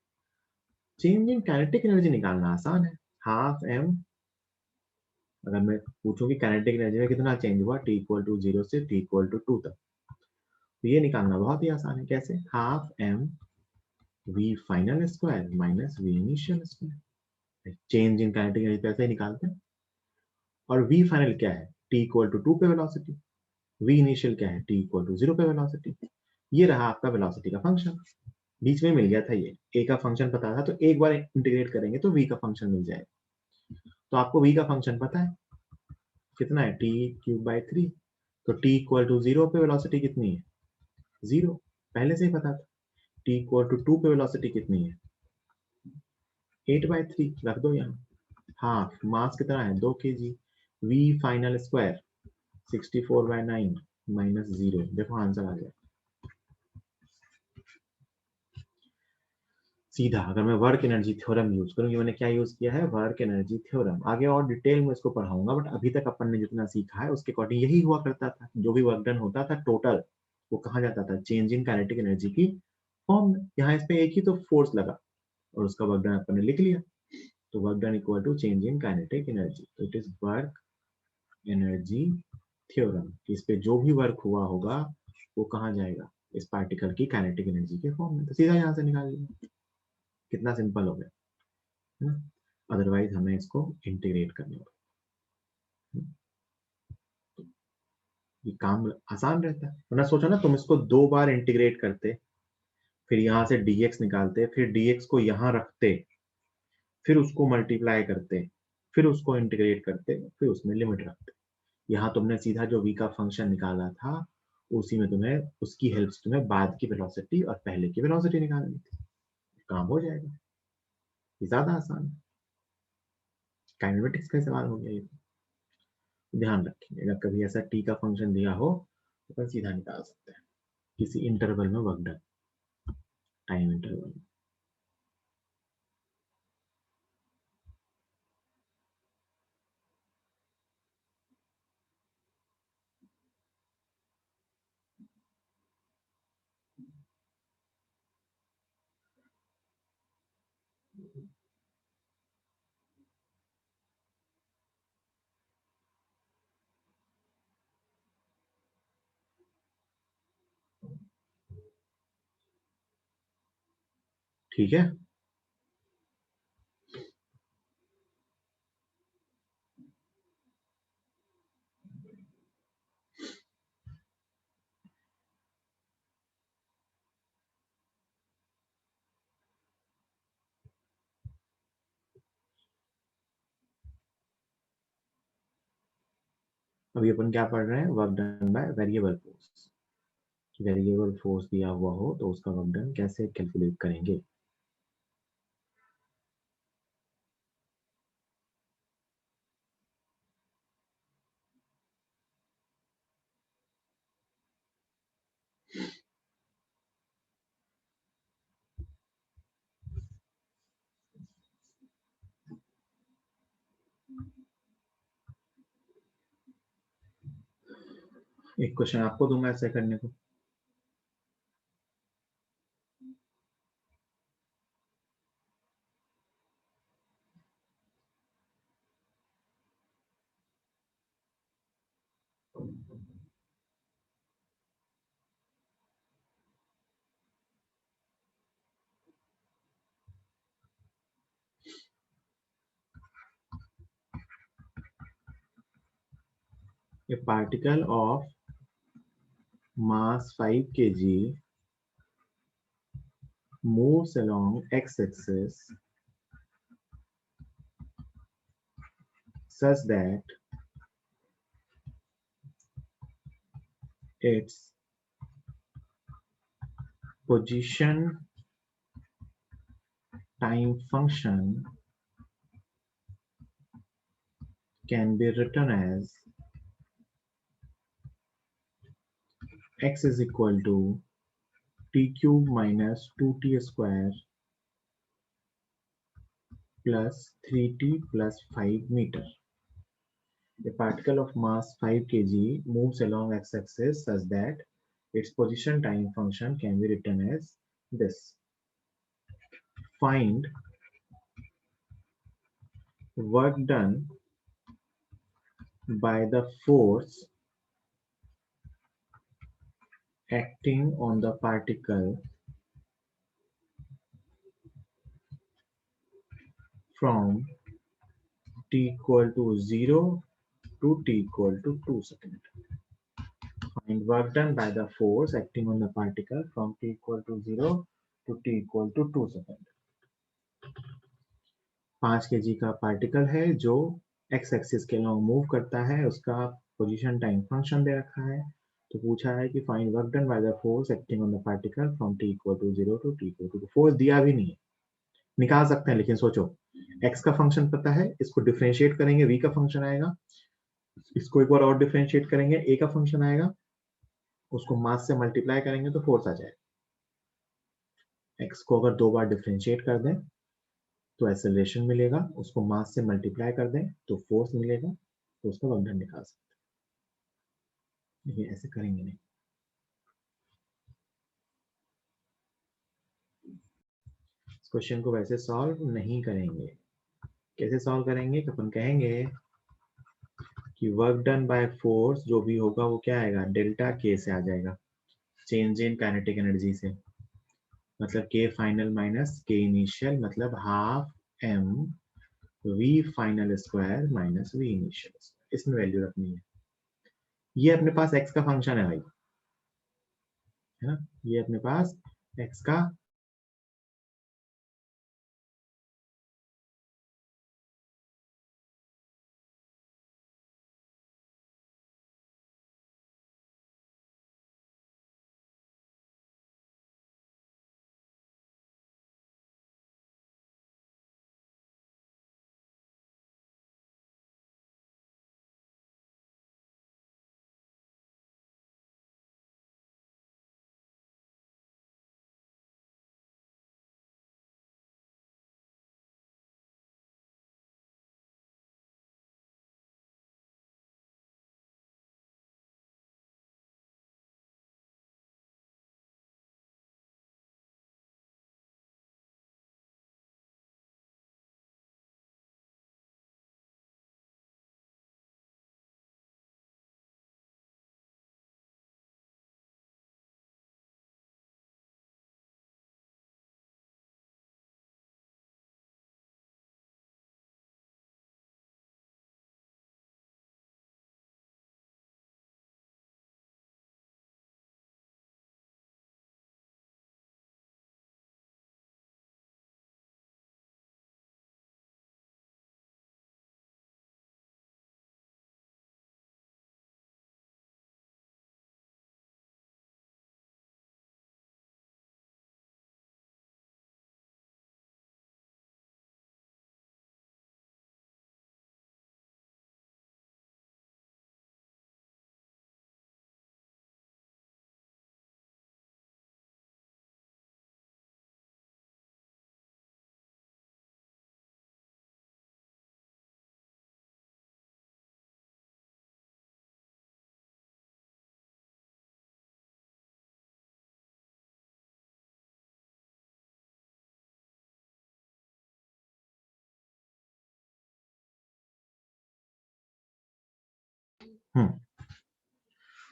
Change in kinetic energy निकालना आसान है, हाफ m अगर मैं पूछूं कि काइनेटिक एनर्जी में कितना चेंज हुआ t इक्वल टू 0 से t इक्वल टू 2 तक, तो ये निकालना बहुत ही आसान है। कैसे? Half m v final square minus v initial square. Change in kinetic energy पे ऐसे ही निकालते हैं। और v फाइनल क्या है? t इक्वल टू 2 पे वेलोसिटी। v इनिशियल क्या है? t इक्वल टू 0 पे वेलोसिटी। ये रहा आपका वेलोसिटी का फंक्शन। बीच में मिल गया था ये, a का फंक्शन पता था तो एक बार इंटीग्रेट करेंगे तो v का फंक्शन मिल जाएगा। तो आपको v का फंक्शन पता है कितना है? t cube by 3। तो t इक्वल टू 0 पे वेलोसिटी कितनी है? 0, पहले से ही पता था। t इक्वल टू 2 पे वेलोसिटी कितनी है? 8/3 रख दो यहाँ। हाफ मास कितना है? 2 kg। v final square 64/9 minus 0। देखो आंसर आ गया सीधा। अगर मैं वर्क एनर्जी थ्योरम यूज करूँ, मैंने क्या यूज किया है? Work energy theorem. आगे और डिटेल में इसको पढ़ाऊंगा, बट अभी तक अपन ने जितना सीखा है उसके अकॉर्डिंग यही हुआ करता था। जो भी वर्क डन होता था टोटल, वो कहा जाता था चेंज इन काइनेटिक एनर्जी की फॉर्म में। यहाँ इस पे एक ही तो फोर्स लगा और उसका वर्क डन अपन ने लिख लिया। तो work done equal to change in kinetic energy. तो it is work energy theorem. इस पे जो भी वर्क हुआ होगा वो कहाँ जाएगा? इस पार्टिकल की काइनेटिक एनर्जी के फॉर्म में। तो सीधा यहाँ से निकाल लिया। कितना सिंपल हो गया है ना? अदरवाइज हमें इसको इंटीग्रेट करना होगा। ये काम आसान रहता है। वरना सोचो ना, तुम इसको 2 बार इंटीग्रेट करते, फिर यहाँ से dx निकालते, फिर dx को यहाँ रखते, फिर उसको मल्टीप्लाई करते, फिर उसको इंटीग्रेट करते, फिर उसमें लिमिट रखते। यहाँ तुमने सीधा जो v का फंक्शन निकाला था उसी में तुम्हें, उसकी हेल्प से तुम्हें बाद की वेलोसिटी और पहले की वेलोसिटी निकालनी थी। काम हो जाएगा। ये ज्यादा आसान है। काइनेमेटिक्स का सवाल हो गया ये। ध्यान रखेंगे, अगर कभी ऐसा t का फंक्शन दिया हो तो अपन सीधा निकाल सकते हैं किसी इंटरवल में वर्क डन, टाइम इंटरवल में। ठीक है। अभी अपन क्या पढ़ रहे हैं? Work done by variable force. Variable force दिया हुआ हो तो उसका वर्क डन कैसे कैलकुलेट करेंगे? एक क्वेश्चन आपको दूंगा ऐसे करने को। A particle of mass 5 kg moves along x-axis such that its position time function can be written as x is equal to t cube minus 2t square plus 3t plus 5 meter. A particle of mass 5 kg moves along x-axis such that its position time function can be written as this. Find work done by the force acting on the particle from t equal to 0 to t equal to 2 seconds. Find work done by the force acting on the particle from t equal to 0 to t equal to 2 seconds. 5 kg का पार्टिकल है जो x एक्सिस के अलॉन्ग मूव करता है, उसका पोजीशन टाइम फंक्शन दे रखा है। तो पूछा है कि find work done by the force acting on the particle from t equal to 0 to t equal to. Force दिया भी नहीं है, निकाल सकते हैं, लेकिन सोचो x का फंक्शन पता है, इसको डिफरेंशिएट करेंगे v का फंक्शन आएगा, इसको एक बार और डिफरेंशिएट करेंगे a का फंक्शन आएगा, उसको मास से मल्टीप्लाई करेंगे तो फोर्स आ जाएगा। x को अगर 2 बार डिफरेंशिएट कर दें तो एक्सेलरेशन मिलेगा, उसको मास से मल्टीप्लाई कर दें तो फोर्स मिलेगा, तो उसका वर्क डन निकाल सकते हैं। लेकिन ऐसे करेंगे नहीं। इस क्वेश्चन को वैसे सॉल्व नहीं करेंगे। कैसे सॉल्व करेंगे? तो अपन कहेंगे कि वर्क डन बाय फोर्स जो भी होगा वो क्या आएगा, डेल्टा के से आ जाएगा, चेंज इन काइनेटिक एनर्जी से, मतलब के फाइनल माइनस के इनिशियल, मतलब half M V final square minus V initial. इसमें वैल्यू रखनी है। ये अपने पास x का फंक्शन है भाई, है ना, ये अपने पास x का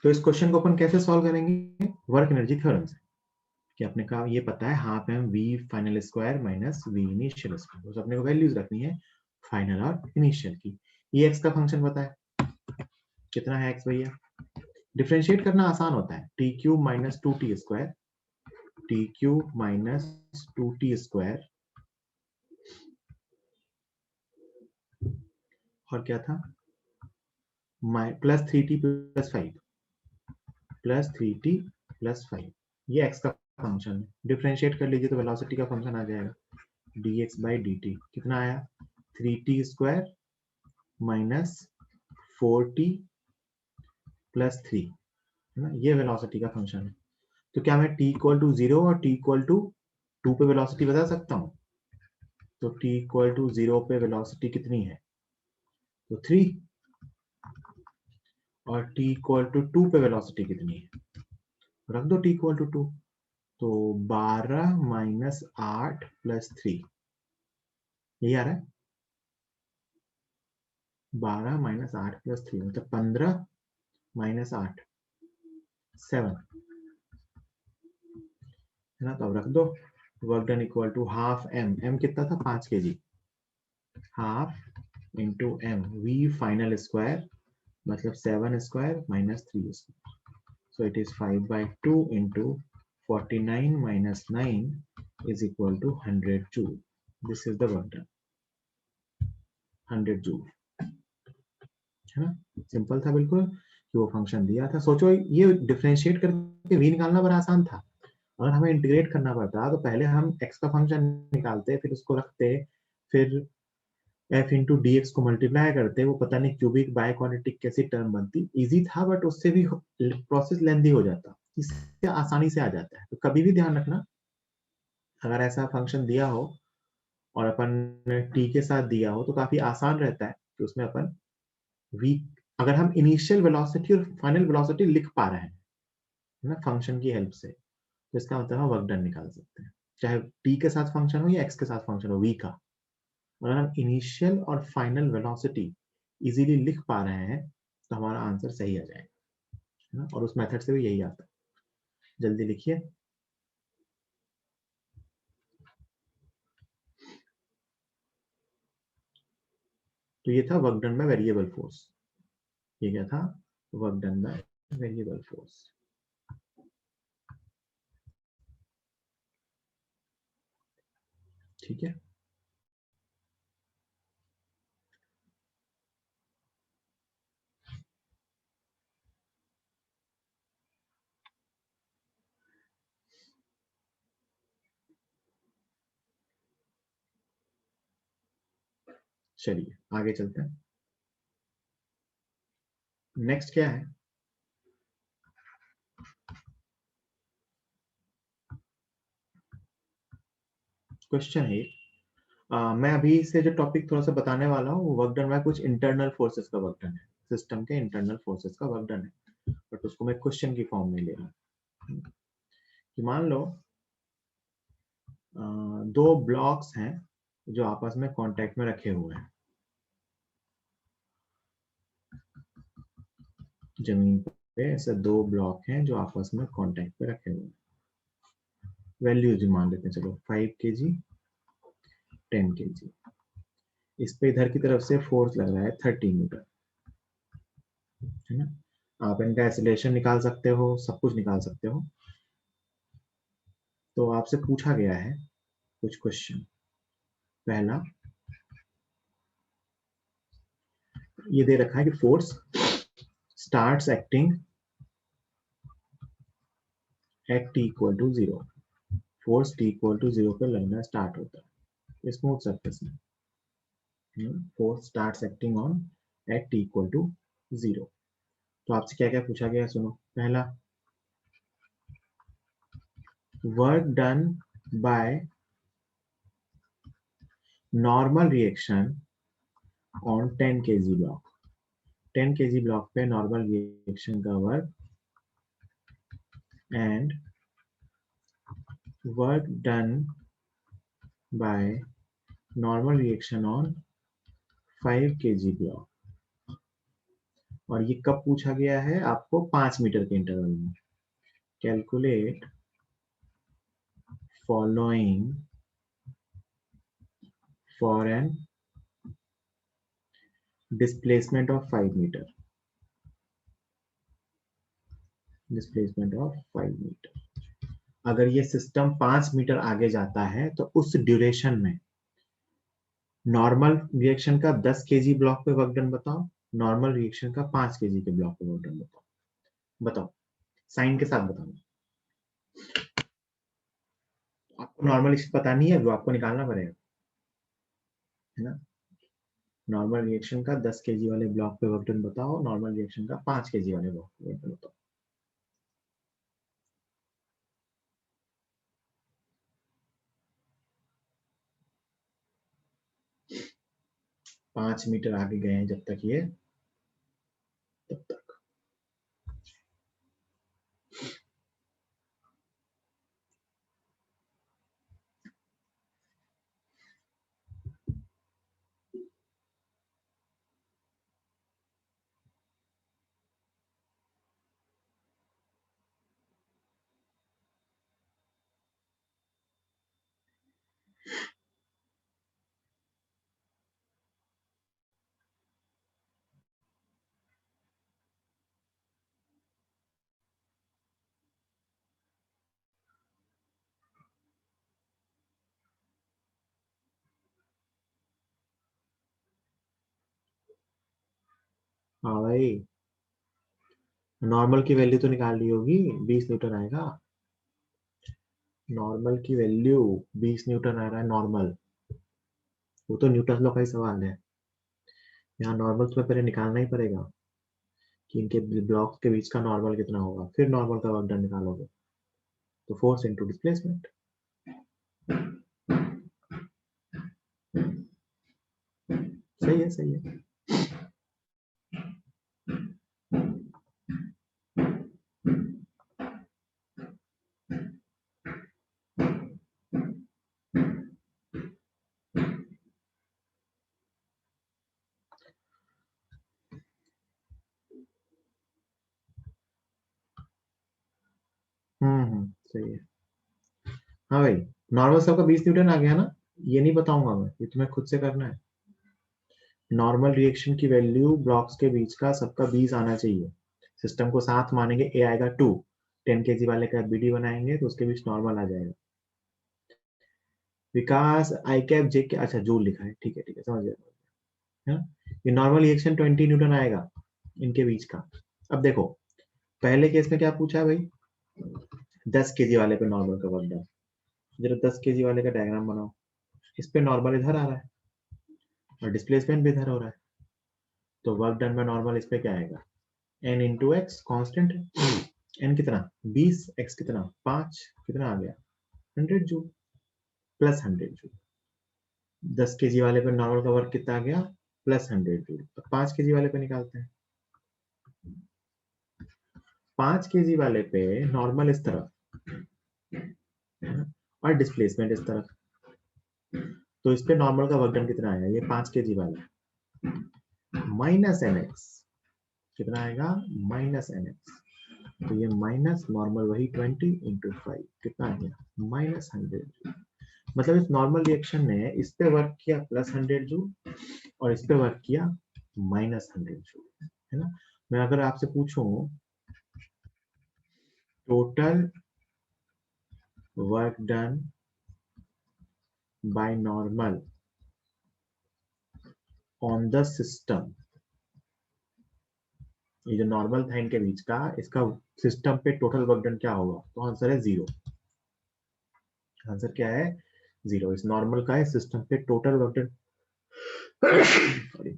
तो इस क्वेश्चन को अपन कैसे सॉल्व करेंगे? वर्क एनर्जी थ्योरम से, कि अपने का ये पता है half M V final square minus V initial square, तो अपने को वैल्यूज रखनी है फाइनल और इनिशियल की। ये एक्स का फंक्शन पता है, कितना है एक्स भैया? डिफरेंशिएट करना आसान होता है, T cube minus 2t square, T cube minus 2t square, और क्या था, plus 3t plus 5, plus 3t plus 5, ये x का फंक्शन है। डिफरेंशिएट कर लीजिए तो वेलोसिटी का फंक्शन आ जाएगा, dx बाई dt कितना आया, 3t square minus 4t plus 3, है ना, ये वेलोसिटी का फंक्शन है। तो क्या मैं t इक्वल टू 0 और t इक्वल टू 2 पे वेलोसिटी बता सकता हूँ? तो t इक्वल टू 0 पे वेलोसिटी कितनी है, तो 3, और t इक्वल टू 2 पे वेलोसिटी कितनी है, रख दो t इक्वल टू 2, तो 12 माइनस 8 प्लस 3, यही आ रहा है। 12 माइनस 8 प्लस 3 मतलब 15 माइनस 8 7 है ना। तो अब रख दो work done equal to half M, M कितना था 5 KG, half into M, V final square मतलब 7 square minus 3 square, so it is 5 by 2 into 49 minus 9 is equal to 100 joule. This is the work done, 100 joule, है ना। सिंपल था बिल्कुल कि वो फंक्शन दिया था। सोचो ये डिफरेंशिएट करके v निकालना बड़ा आसान था। अगर हमें इंटीग्रेट करना पड़ता तो पहले हम x का फंक्शन निकालते, फिर उसको रखते, फिर f इंटू डी एक्स को मल्टीप्लाई करते, वो पता नहीं क्यूबिक बाय क्वाड्रेटिक कैसी टर्म बनती। इजी था बट उससे भी प्रोसेस लेंदी हो जाता, इससे आसानी से आ जाता है। तो कभी भी ध्यान रखना अगर ऐसा फंक्शन दिया हो और अपन t के साथ दिया हो तो काफी आसान रहता है कि उसमें अपन v, अगर हम इनिशियल वेलोसिटी और फाइनल वेलोसिटी लिख पा रहे हैं ना फंक्शन की हेल्प से, तो इसका मतलब हम वर्क डन निकाल सकते हैं, चाहे t के साथ फंक्शन हो या x के साथ फंक्शन हो v का। अगर हम इनिशियल और फाइनल वेलोसिटी इजीली लिख पा रहे हैं तो हमारा आंसर सही आ जाएगा, है ना। और उस मेथड से भी यही आता है। जल्दी लिखिए। तो ये था work done by variable force. ये क्या था, work done by variable force. ठीक है। चलिए आगे चलते हैं। नेक्स्ट क्या है, क्वेश्चन है। मैं अभी से जो टॉपिक थोड़ा सा बताने वाला हूँ वो वर्क डन बाय कुछ इंटरनल फोर्सेस का वर्क डन है, सिस्टम के इंटरनल फोर्सेस का वर्क डन है, बट उसको मैं क्वेश्चन की फॉर्म में ले रहा हूँ। कि मान लो दो ब्लॉक्स हैं जो आपस में कांटेक्ट में रखे हुए हैं, जमीन पे ऐसे दो ब्लॉक हैं जो आपस में कांटेक्ट पे रखे हुए हैं। वैल्यूज मान लेते हैं, चलो 5 केजी 10 केजी। इस पे इधर की तरफ से फोर्स लग रहा है 30 न्यूटन, है ना। आप इनका एक्सीलरेशन निकाल सकते हो, सब कुछ निकाल सकते हो। तो आपसे पूछा गया है कुछ क्वेश्चन। पहला ये दे रखा है कि force starts acting at t equal to 0, force t equal to 0 पे लगना स्टार्ट होता है स्मूथ सरफेस में। Force starts acting on at t equal to 0। तो आपसे क्या क्या पूछा गया सुनो। पहला, work done by normal reaction on 10 kg block, 10 kg block पे नॉर्मल रिएक्शन का work, and work done by normal reaction on 5 kg block. और ये कब पूछा गया है आपको, 5 मीटर के इंटरवल में। Calculate following for an displacement of 5 metre, displacement of 5 metre. अगर ये सिस्टम 5 मीटर आगे जाता है तो उस ड्यूरेशन में नॉर्मल रिएक्शन का 10 केजी ब्लॉक पे वर्क डन बताओ, नॉर्मल रिएक्शन का 5 केजी के ब्लॉक पे वर्क डन बताओ। बताओ साइन के साथ बताओ। आपको नॉर्मल पता नहीं है, वो आपको निकालना पड़ेगा, है ना। नॉर्मल रिएक्शन का 10 केजी वाले ब्लॉक पे वर्क डन बताओ, नॉर्मल रिएक्शन का 5 केजी वाले ब्लॉक पे वर्क डन बताओ। 5 मीटर आगे गए हैं जब तक ये, तब तक। हाँ भाई, नॉर्मल की वैल्यू तो निकाल ली होगी, 20 न्यूटन आएगा। नॉर्मल की वैल्यू 20 न्यूटन आ रहा है नॉर्मल। वो तो न्यूटन लॉ का ही सवाल है। यहाँ नॉर्मल तुम्हें पहले निकालना ही पड़ेगा कि इनके ब्लॉक्स के बीच का नॉर्मल कितना होगा, फिर नॉर्मल का वर्क डन निकालोगे। तो फोर्स इनटू डिस्प्लेसमेंट। सही है, सही है। सही है। हाँ भाई, नॉर्मल सबका 20 न्यूटन आ गया ना। ये नहीं बताऊंगा मैं, ये तुम्हें खुद से करना है। नॉर्मल रिएक्शन की वैल्यू ब्लॉक्स के बीच का सबका 20 आना चाहिए। सिस्टम को 7 मानेंगे, ए आएगा 2। 10 केजी वाले का बीडी बनाएंगे तो उसके बीच नॉर्मल आ जाएगा। विकास आई कैप जे के, अच्छा जूल लिखा है, ठीक है ठीक है, समझ गया। ये नॉर्मल रिएक्शन 20 न्यूटन आएगा इनके बीच का। अब देखो, पहले केस में क्या पूछा है भाई, 10 केजी वाले पे नॉर्मल का वर्क डन। जरा 10 केजी वाले का डायग्राम बनाओ। इस पे नॉर्मल इधर आ रहा है और डिस्प्लेसमेंट भी इधर हो रहा है, तो वर्क डन में नॉर्मल इस पे क्या आएगा, n इंटू एक्स कॉन्स्टेंट है। n कितना 20, x कितना 5, कितना आ गया 100 जूल प्लस 100 जूल। 10 केजी वाले पे नॉर्मल का वर्क कितना आ गया प्लस 100 जूल। तो 5 केजी वाले पे निकालते हैं। 5 केजी वाले पे नॉर्मल इस तरफ और डिस्प्लेसमेंट इस तरफ, तो इस पे नॉर्मल का वर्क डन कितना आएगा, ये 5 केजी वाला माइनस एन एक्स, कितना आएगा माइनस एन एक्स। तो ये माइनस नॉर्मल वही 20 इंटू 5, कितना आ गया माइनस 100। मतलब इस नॉर्मल रिएक्शन ने इस पे वर्क किया प्लस 100 जूल और इस पे वर्क किया माइनस 100 जूल, है ना। मैं अगर आपसे पूछूं total work done by normal on the system, ये जो नॉर्मल था इनके बीच का, इसका सिस्टम पे टोटल वर्क डन क्या होगा, तो आंसर है 0। आंसर क्या है 0। इस नॉर्मल का है सिस्टम पे टोटल वर्क डन, सॉरी,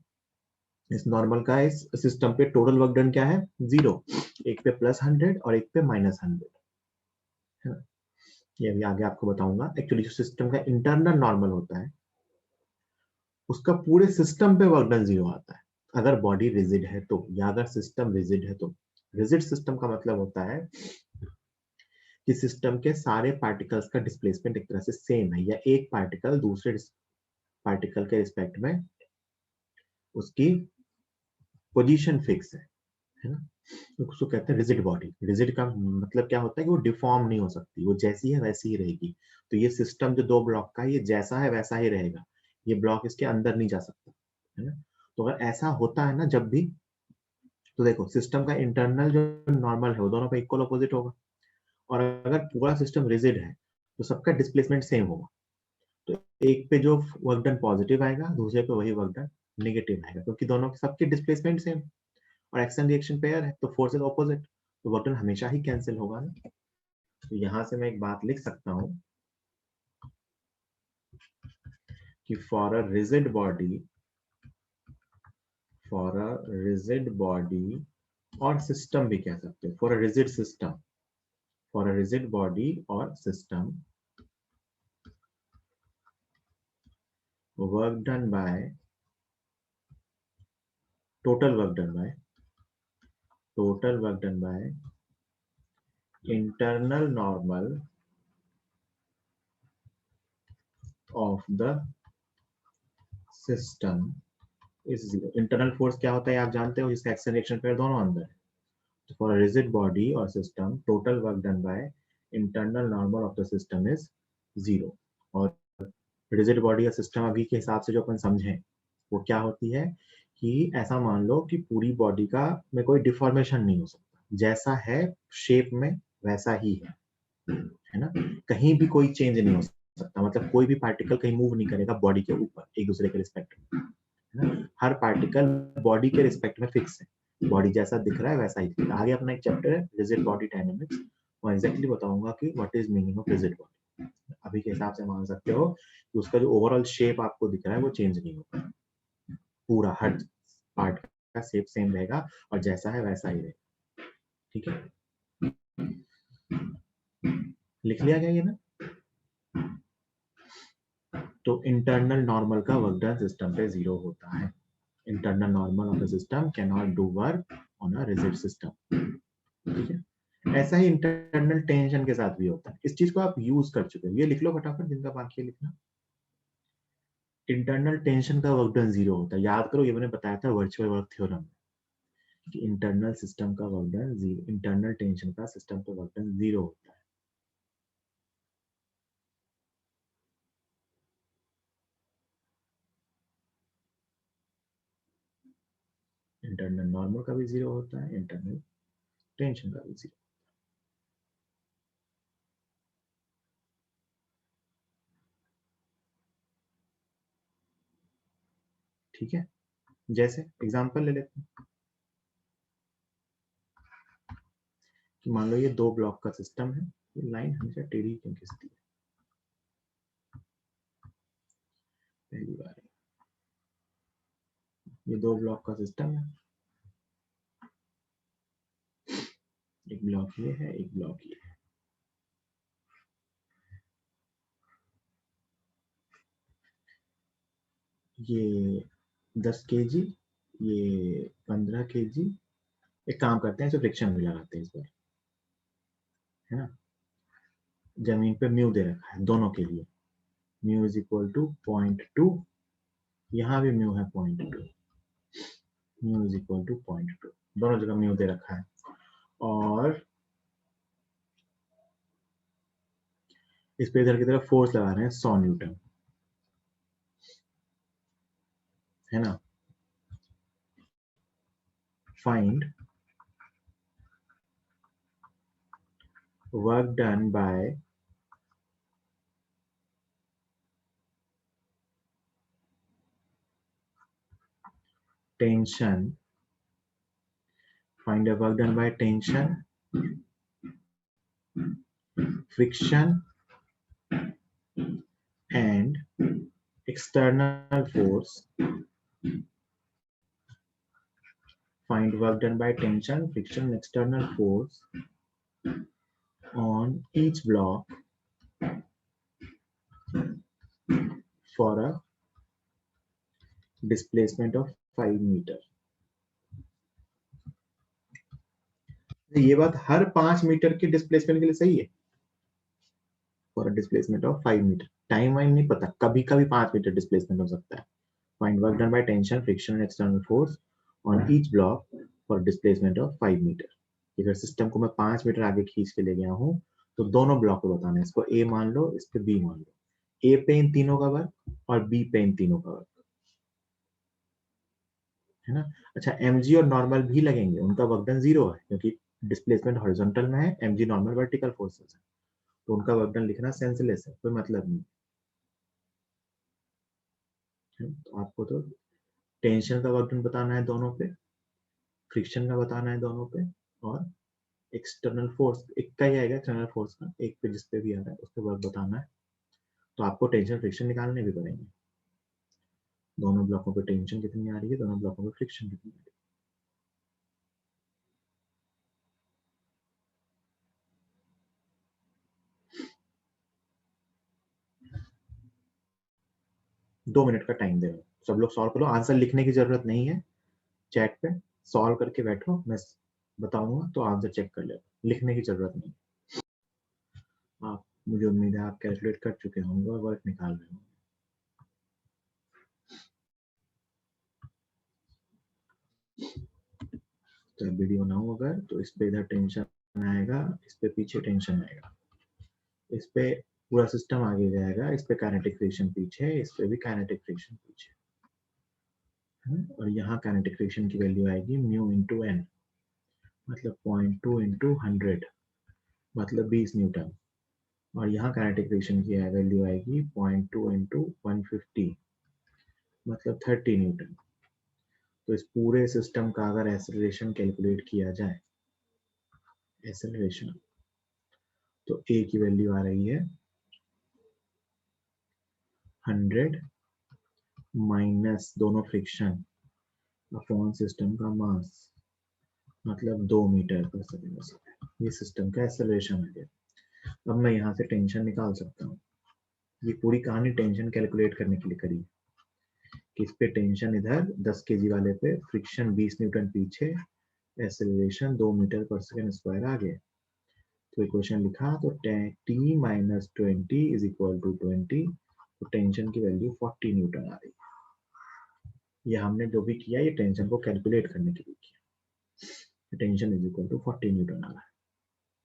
इस नॉर्मल का इस सिस्टम पे टोटल वर्क डन क्या है 0। एक पे प्लस 100 और एक पे माइनस 100, है ना। ये अभी आगे आपको बताऊंगा। एक्चुअली जो सिस्टम का इंटरनल नॉर्मल होता है उसका पूरे सिस्टम पे वर्क डन 0 आता है, अगर बॉडी रिजिड है तो, या अगर सिस्टम रिजिड है तो। रिजिड सिस्टम का मतलब होता है कि सिस्टम के सारे पार्टिकल्स का डिस्प्लेसमेंट एक तरह से सेम है, या एक पार्टिकल दूसरे पार्टिकल के रिस्पेक्ट में उसकी पोजीशन फिक्स है ना। तो उसको कहते हैं रिजिड बॉडी। रिजिड का मतलब क्या होता है कि वो डिफॉर्म नहीं हो सकती, वो जैसी है वैसी ही रहेगी। तो ये सिस्टम जो 2 ब्लॉक का है, ये जैसा है वैसा ही रहेगा, ये ब्लॉक इसके अंदर नहीं जा सकता, है ना। तो अगर ऐसा होता है ना जब भी, तो देखो सिस्टम का इंटरनल जो नॉर्मल है वो दोनों का इक्वल अपोजिट होगा, और अगर पूरा सिस्टम रिजिड है तो सबका डिस्प्लेसमेंट सेम होगा। तो एक पे जो वर्क डन पॉजिटिव आएगा, दूसरे पे वही वर्क डन नेगेटिव आएगा, क्योंकि दोनों के सबके डिस्प्लेसमेंट सेम और एक्शन रिएक्शन पेयर है, तो फोर्सेज ऑपोजिट, तो वर्क डन हमेशा ही कैंसिल होगा ना। तो यहां से मैं एक बात लिख सकता हूं कि for a rigid body, for a rigid body, और सिस्टम भी कह सकते हैं, for a rigid system, for a rigid body और system, work done by total work done by total work done by internal normal of the system is 0। Internal force क्या होता है आप जानते हो, जिसका एक्शन रिएक्शन पेयर दोनों अंदर है। तो फॉर रिजिड बॉडी और system total work done by internal normal of the system is 0। और रिजिड बॉडी या सिस्टम अभी के हिसाब से जो अपन समझें वो क्या होती है कि ऐसा मान लो कि पूरी बॉडी का में कोई डिफॉर्मेशन नहीं हो सकता, जैसा है शेप में वैसा ही है ना। कहीं भी कोई चेंज नहीं हो सकता, मतलब कोई भी पार्टिकल कहीं मूव नहीं करेगा बॉडी के ऊपर एक दूसरे के रिस्पेक्ट में, है ना। हर पार्टिकल बॉडी के रिस्पेक्ट में फिक्स है। बॉडी जैसा दिख रहा है वैसा ही दिखेगा। आगे अपना एक चैप्टर है रिजिड बॉडी डायनेमिक्स, मैं एग्जैक्टली बताऊंगा कि what is meaning of rigid body. अभी के हिसाब से मान सकते हो कि उसका जो ओवरऑल शेप आपको दिख रहा है वो चेंज नहीं होगा, पूरा हर पार्ट का शेप सेम रहेगा और जैसा है वैसा ही रहेगा। ठीक है, लिख लिया गया ये ना। तो इंटरनल नॉर्मल का वर्क डन सिस्टम पे 0 होता है। Internal normal of the system can not do work on a rigid system. ठीक है, ऐसा ही इंटरनल टेंशन के साथ भी होता है। इस चीज को आप यूज कर चुके हो, ये लिख लो फटाफट जिनका बाकी है लिखना। इंटरनल टेंशन का वर्क डन 0 होता है। याद करो, ये मैंने बताया था वर्चुअल वर्क थ्योरम कि इंटरनल सिस्टम का वर्क डन 0, इंटरनल टेंशन का सिस्टम पे वर्क डन 0 होता है। इंटरनल नॉर्मल का भी 0 होता है, इंटरनल टेंशन का भी 0। ठीक है, जैसे एग्जांपल ले लेते हैं कि मान लो ये 2 ब्लॉक का सिस्टम है। ये लाइन हमेशा टेढ़ी क्यों खींचती है, पहली बार। ये 2 ब्लॉक का सिस्टम है, एक ब्लॉक ये है, एक ब्लॉक ये है। ये 10 kg, ये 15 kg। एक काम करते हैं, इसे फ्रिक्शन भी लगाते हैं इस बार, है ना। जमीन पे म्यू दे रखा है दोनों के लिए, म्यू इज इक्वल टू 0.2, यहाँ भी म्यू है 0.2, म्यू इज इक्वल टू 0.2, दोनों जगह म्यू दे रखा है। और इस पे इधर की तरफ फोर्स लगा रहे हैं 100 न्यूटन, है ना। Find work done by tension, find the work done by tension, friction and external force. Find work done by tension, friction, and external force on each block for a displacement of 5 meter. ये बात हर 5 मीटर की डिस्प्लेसमेंट के लिए सही है, for a displacement of 5 meter. Time वाइम नहीं पता, कभी कभी 5 मीटर डिस्प्लेसमेंट हो सकता है। Find work done by tension, friction and external force on each block for displacement of 5 metre. अगर सिस्टम को मैं 5 मीटर आगे खींच के ले गया हूँ तो दोनों ब्लॉक को बताना है, इसको ए मान लो, इस पे बी मान लो। ए पे इन तीनों का वर्क और बी पे इन तीनों का वर्क, है ना। अच्छा, एमजी और नॉर्मल भी लगेंगे, उनका वर्क डन 0 है क्योंकि डिस्प्लेसमेंट हॉरिजॉन्टल में है, एमजी नॉर्मल वर्टिकल फोर्सेस है, तो उनका वर्क डन लिखना सेंसलेस है, कोई मतलब नहीं है। तो आपको तो टेंशन का वर्क डन बताना है दोनों पे, फ्रिक्शन का बताना है दोनों पे, और एक्सटर्नल फोर्स एक का ही आएगा, एक्सटर्नल फोर्स का एक पे जिस पे भी आ रहा है उस पे वर्क बताना है। तो आपको टेंशन फ्रिक्शन निकालने भी पड़ेंगे, दोनों ब्लॉकों पे टेंशन कितनी आ रही है, दोनों ब्लॉकों पे फ्रिक्शन कितनी आ रही है। 2 मिनट का टाइम दे रहा हूँ, सब लोग सॉल्व करो, आंसर लिखने की जरूरत नहीं है, चैट पे सॉल्व करके बैठो, मैं बताऊंगा तो आंसर चेक कर ले, लिखने की जरूरत नहीं। आप, मुझे उम्मीद है आप कैलकुलेट कर चुके होंगे और वर्क निकाल रहे होंगे। तो वीडियो बनाऊं अगर, तो इस पे इधर टेंशन आएगा, इस पे पीछे टेंशन आएगा, इस पे पूरा सिस्टम आगे जाएगा, इस पे काइनेटिक फ्रिक्शन पीछे, इस पे भी काइनेटिक फ्रिक्शन पीछे, और यहाँ काइनेटिक फ्रिक्शन की वैल्यू आएगी म्यू इंटू एन, मतलब 0.2 इंटू 100, मतलब 20 न्यूटन। और यहाँ काइनेटिक फ्रिक्शन की वैल्यू आएगी 0.2 इंटू 150, मतलब 30 न्यूटन। तो इस पूरे सिस्टम का अगर एक्सेलरेशन कैलकुलेट किया जाए, एक्सेलरेशन, तो ए की वैल्यू आ रही है 100 माइनस दोनों फ्रिक्शन अपॉन सिस्टम का मास, मतलब 2 मीटर पर सेकेंड। ये सिस्टम का एक्सेलरेशन है। अब मैं यहाँ से टेंशन निकाल सकता हूँ। ये पूरी कहानी टेंशन कैलकुलेट करने के लिए करी, कि इस पे टेंशन इधर 10 kg वाले पे, फ्रिक्शन 20 न्यूटन पीछे, एक्सेलरेशन 2 मीटर पर सेकेंड स्क्वायर आगे। तो इक्वेशन लिखा तो t minus 20 is equal to 20, तो टेंशन की वैल्यू 40 न्यूटन आ रही है। ये हमने जो भी किया ये टेंशन को कैलकुलेट करने के लिए किया। Tension is equal to 40 newton आ रहा है।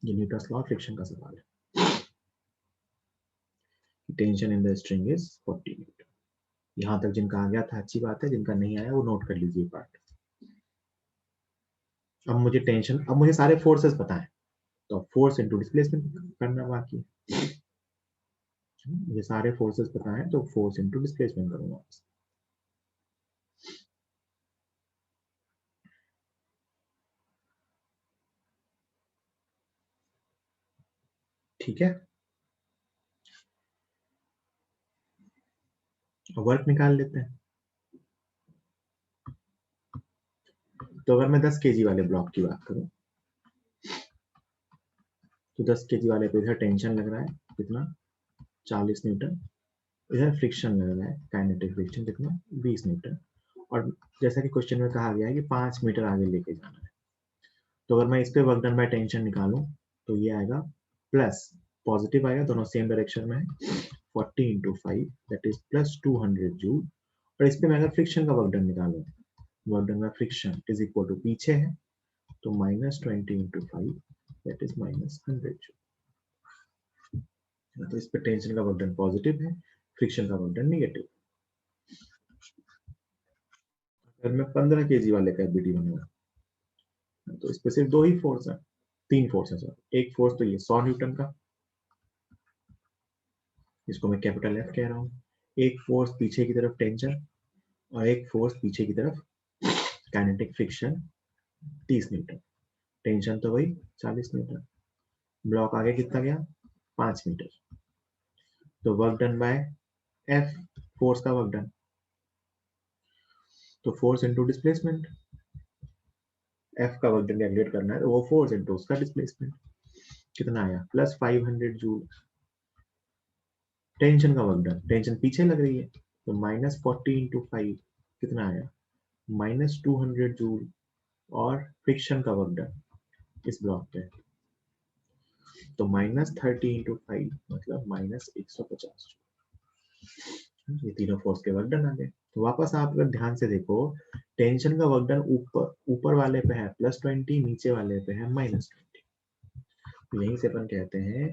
ये न्यूटन्स लॉ ऑफ फ्रिक्शन का सवाल है। Tension in the string is 40 Newton. यहां तक जिनका आ गया था अच्छी बात है, जिनका नहीं आया वो नोट कर लीजिए पार्ट। अब मुझे टेंशन, अब मुझे सारे फोर्सेस पता है, तो फोर्स इनटू डिस्प्लेसमेंट करना बाकी है। मुझे सारे फोर्सेस पता है, तो फोर्स इनटू डिस्प्लेसमेंट करूंगा। ठीक है, वर्क निकाल लेते हैं। तो अगर मैं 10 kg वाले ब्लॉक की बात करूं, तो 10 kg वाले पे इधर टेंशन लग रहा है कितना, 40 न्यूटन। इधर फ्रिक्शन लग रहा है, काइनेटिक फ्रिक्शन कितना, 20 न्यूटन। और जैसा कि क्वेश्चन में कहा गया है कि 5 मीटर आगे लेके जाना है। तो अगर मैं इस पे वर्क डन बाय टेंशन निकालूं, तो ये आएगा प्लस, पॉजिटिव आएगा, दोनों सेम डायरेक्शन में है, 40 into 5 that is plus 200 joule. और इस पे मैं अगर फ्रिक्शन का वर्क डन निकालूं, work done by friction is equal to पीछे है, तो minus 20 into 5 that is minus 100 joule. तो इस पे टेंशन का वर्क डन पॉजिटिव है, फ्रिक्शन का वर्क डन नेगेटिव। अगर मैं 15 kg वाले का एबीडी बनाऊं, तो इस पे सिर्फ दो ही फोर्स है, तीन फोर्स है सर। एक फोर्स तो ये 100 न्यूटन का, इसको मैं कैपिटल एफ कह रहा हूँ। एक फोर्स पीछे की तरफ टेंशन, और एक फोर्स पीछे की तरफ काइनेटिक फ्रिक्शन 30 न्यूटन। टेंशन तो वही 40 न्यूटन। ब्लॉक आगे कितना गया, 5 मीटर। तो work done bye F, force का वर्क डन, तो फोर्स इनटू डिस्प्लेसमेंट। एफ का वर्क डन कैलकुलेट करना है, तो वो फोर्स इनटू उसका डिस्प्लेसमेंट कितना आया, प्लस 500 जूल। टेंशन का वर्क डन, टेंशन पीछे लग रही है, तो माइनस 40 इंटू 5 कितना आया, माइनस 200 जूल। और फ्रिक्शन का वर्क डन इस ब्लॉक पे, तो माइनस 30 इंटू 5 मतलब माइनस 150। ये तीनों फोर्स के वर्क डन आ गए। तो वापस आप अगर ध्यान से देखो, टेंशन का वर्क डन ऊपर ऊपर वाले पे है +20, नीचे वाले पे है -20। तो यहीं से अपन कहते हैं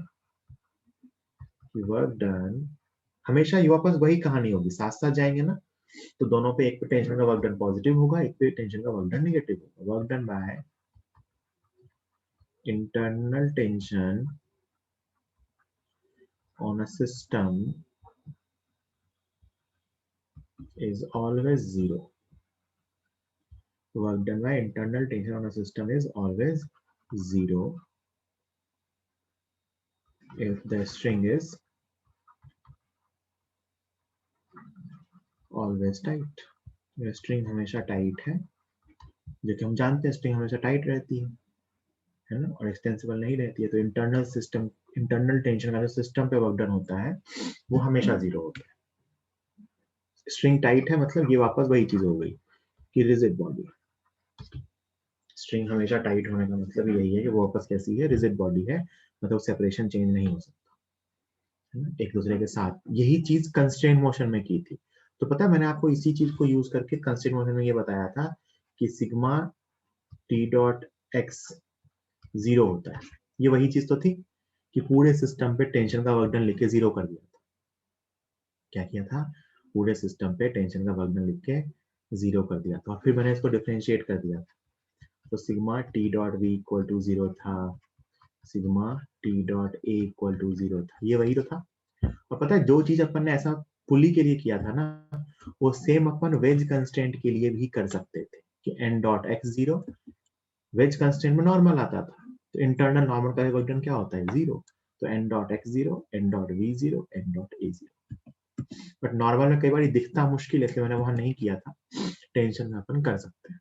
कि वर्क डन हमेशा ये वापस वही कहानी होगी, साथ साथ जाएंगे ना, तो दोनों पे, एक पे टेंशन का वर्क डन पॉजिटिव होगा, एक पे टेंशन का वर्क डन नेगेटिव होगा। Work done bye internal tension on a system is always zero. Work done by internal tension on a system is always zero if the string is always tight. यह स्ट्रिंग हमेशा टाइट है, जो कि हम जानते हैं स्ट्रिंग हमेशा टाइट रहती है ना, और एक्सटेंसिबल नहीं रहती है। तो इंटरनल सिस्टम, इंटरनल टेंशन का जो सिस्टम पे वर्क डन होता है वो हमेशा जीरो होता है। स्ट्रिंग टाइट है मतलब ये वापस वही चीज हो गई कि रिजिड बॉडी। स्ट्रिंग हमेशा टाइट होने का मतलब यही है कि वो वापस कैसी है, रिजिड बॉडी है, मतलब सेपरेशन चेंज नहीं हो सकता है ना एक दूसरे के साथ। यही चीज कंस्ट्रेंट मोशन में की थी। तो पता है मैंने आपको इसी चीज को यूज करके कंस्ट्रेंट मोशन में ये बताया था कि सिग्मा टी डॉट एक्स 0 होता है। ये वही चीज तो थी कि पूरे सिस्टम पे टेंशन का वर्क डन लिख के 0 कर दिया था। क्या किया था, पूरे सिस्टम पे टेंशन का वर्क डन लिख के 0 कर दिया था, और फिर मैंने इसको डिफरेंशिएट कर दिया था। तो sigma T dot V equal to 0 था, sigma T dot A equal to 0 था, ये वही तो था। और पता है जो चीज अपन ने ऐसा पुली के लिए किया था ना, वो सेम अपन वेज कंस्टेंट के लिए भी कर सकते थे। n dot x 0 wedge constraint में नॉर्मल आता था, तो इंटरनल नॉर्मल का वर्कडन क्या होता है 0, तो n dot x 0 n dot v 0 n dot a 0। But normal में कई बार दिखता मुश्किल है, इसलिए मैंने वहां नहीं किया था, टेंशन में अपन कर सकते हैं।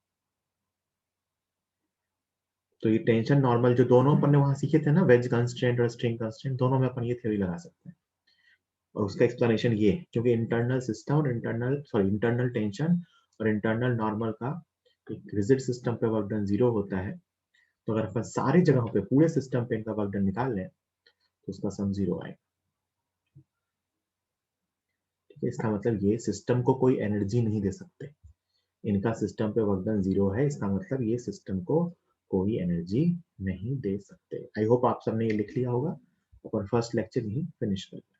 तो ये टेंशन नॉर्मल जो दोनों अपन ने वहां सीखे थे ना, वेज कंस्ट्रेंट और स्ट्रिंग कंस्ट्रेंट, दोनों में अपन ये थ्योरी लगा सकते हैं। और उसका एक्सप्लेनेशन ये, क्योंकि इंटरनल सिस्टम और इंटरनल टेंशन और इंटरनल नॉर्मल का एक रिजिड सिस्टम पे वर्क डन 0 होता है, तो अगर अपन सारी जगहों पे पूरे सिस्टम पे इनका वर्क डन निकाल लें तो उसका सम 0 आएगा। ठीक है, इसका मतलब ये सिस्टम को कोई एनर्जी नहीं दे सकते, इनका सिस्टम पे वर्क डन 0 है, इसका मतलब ये सिस्टम को कोई एनर्जी नहीं दे सकते। आई होप आप सबने ये लिख लिया होगा। अपन फर्स्ट लेक्चर यही फिनिश करते हैं।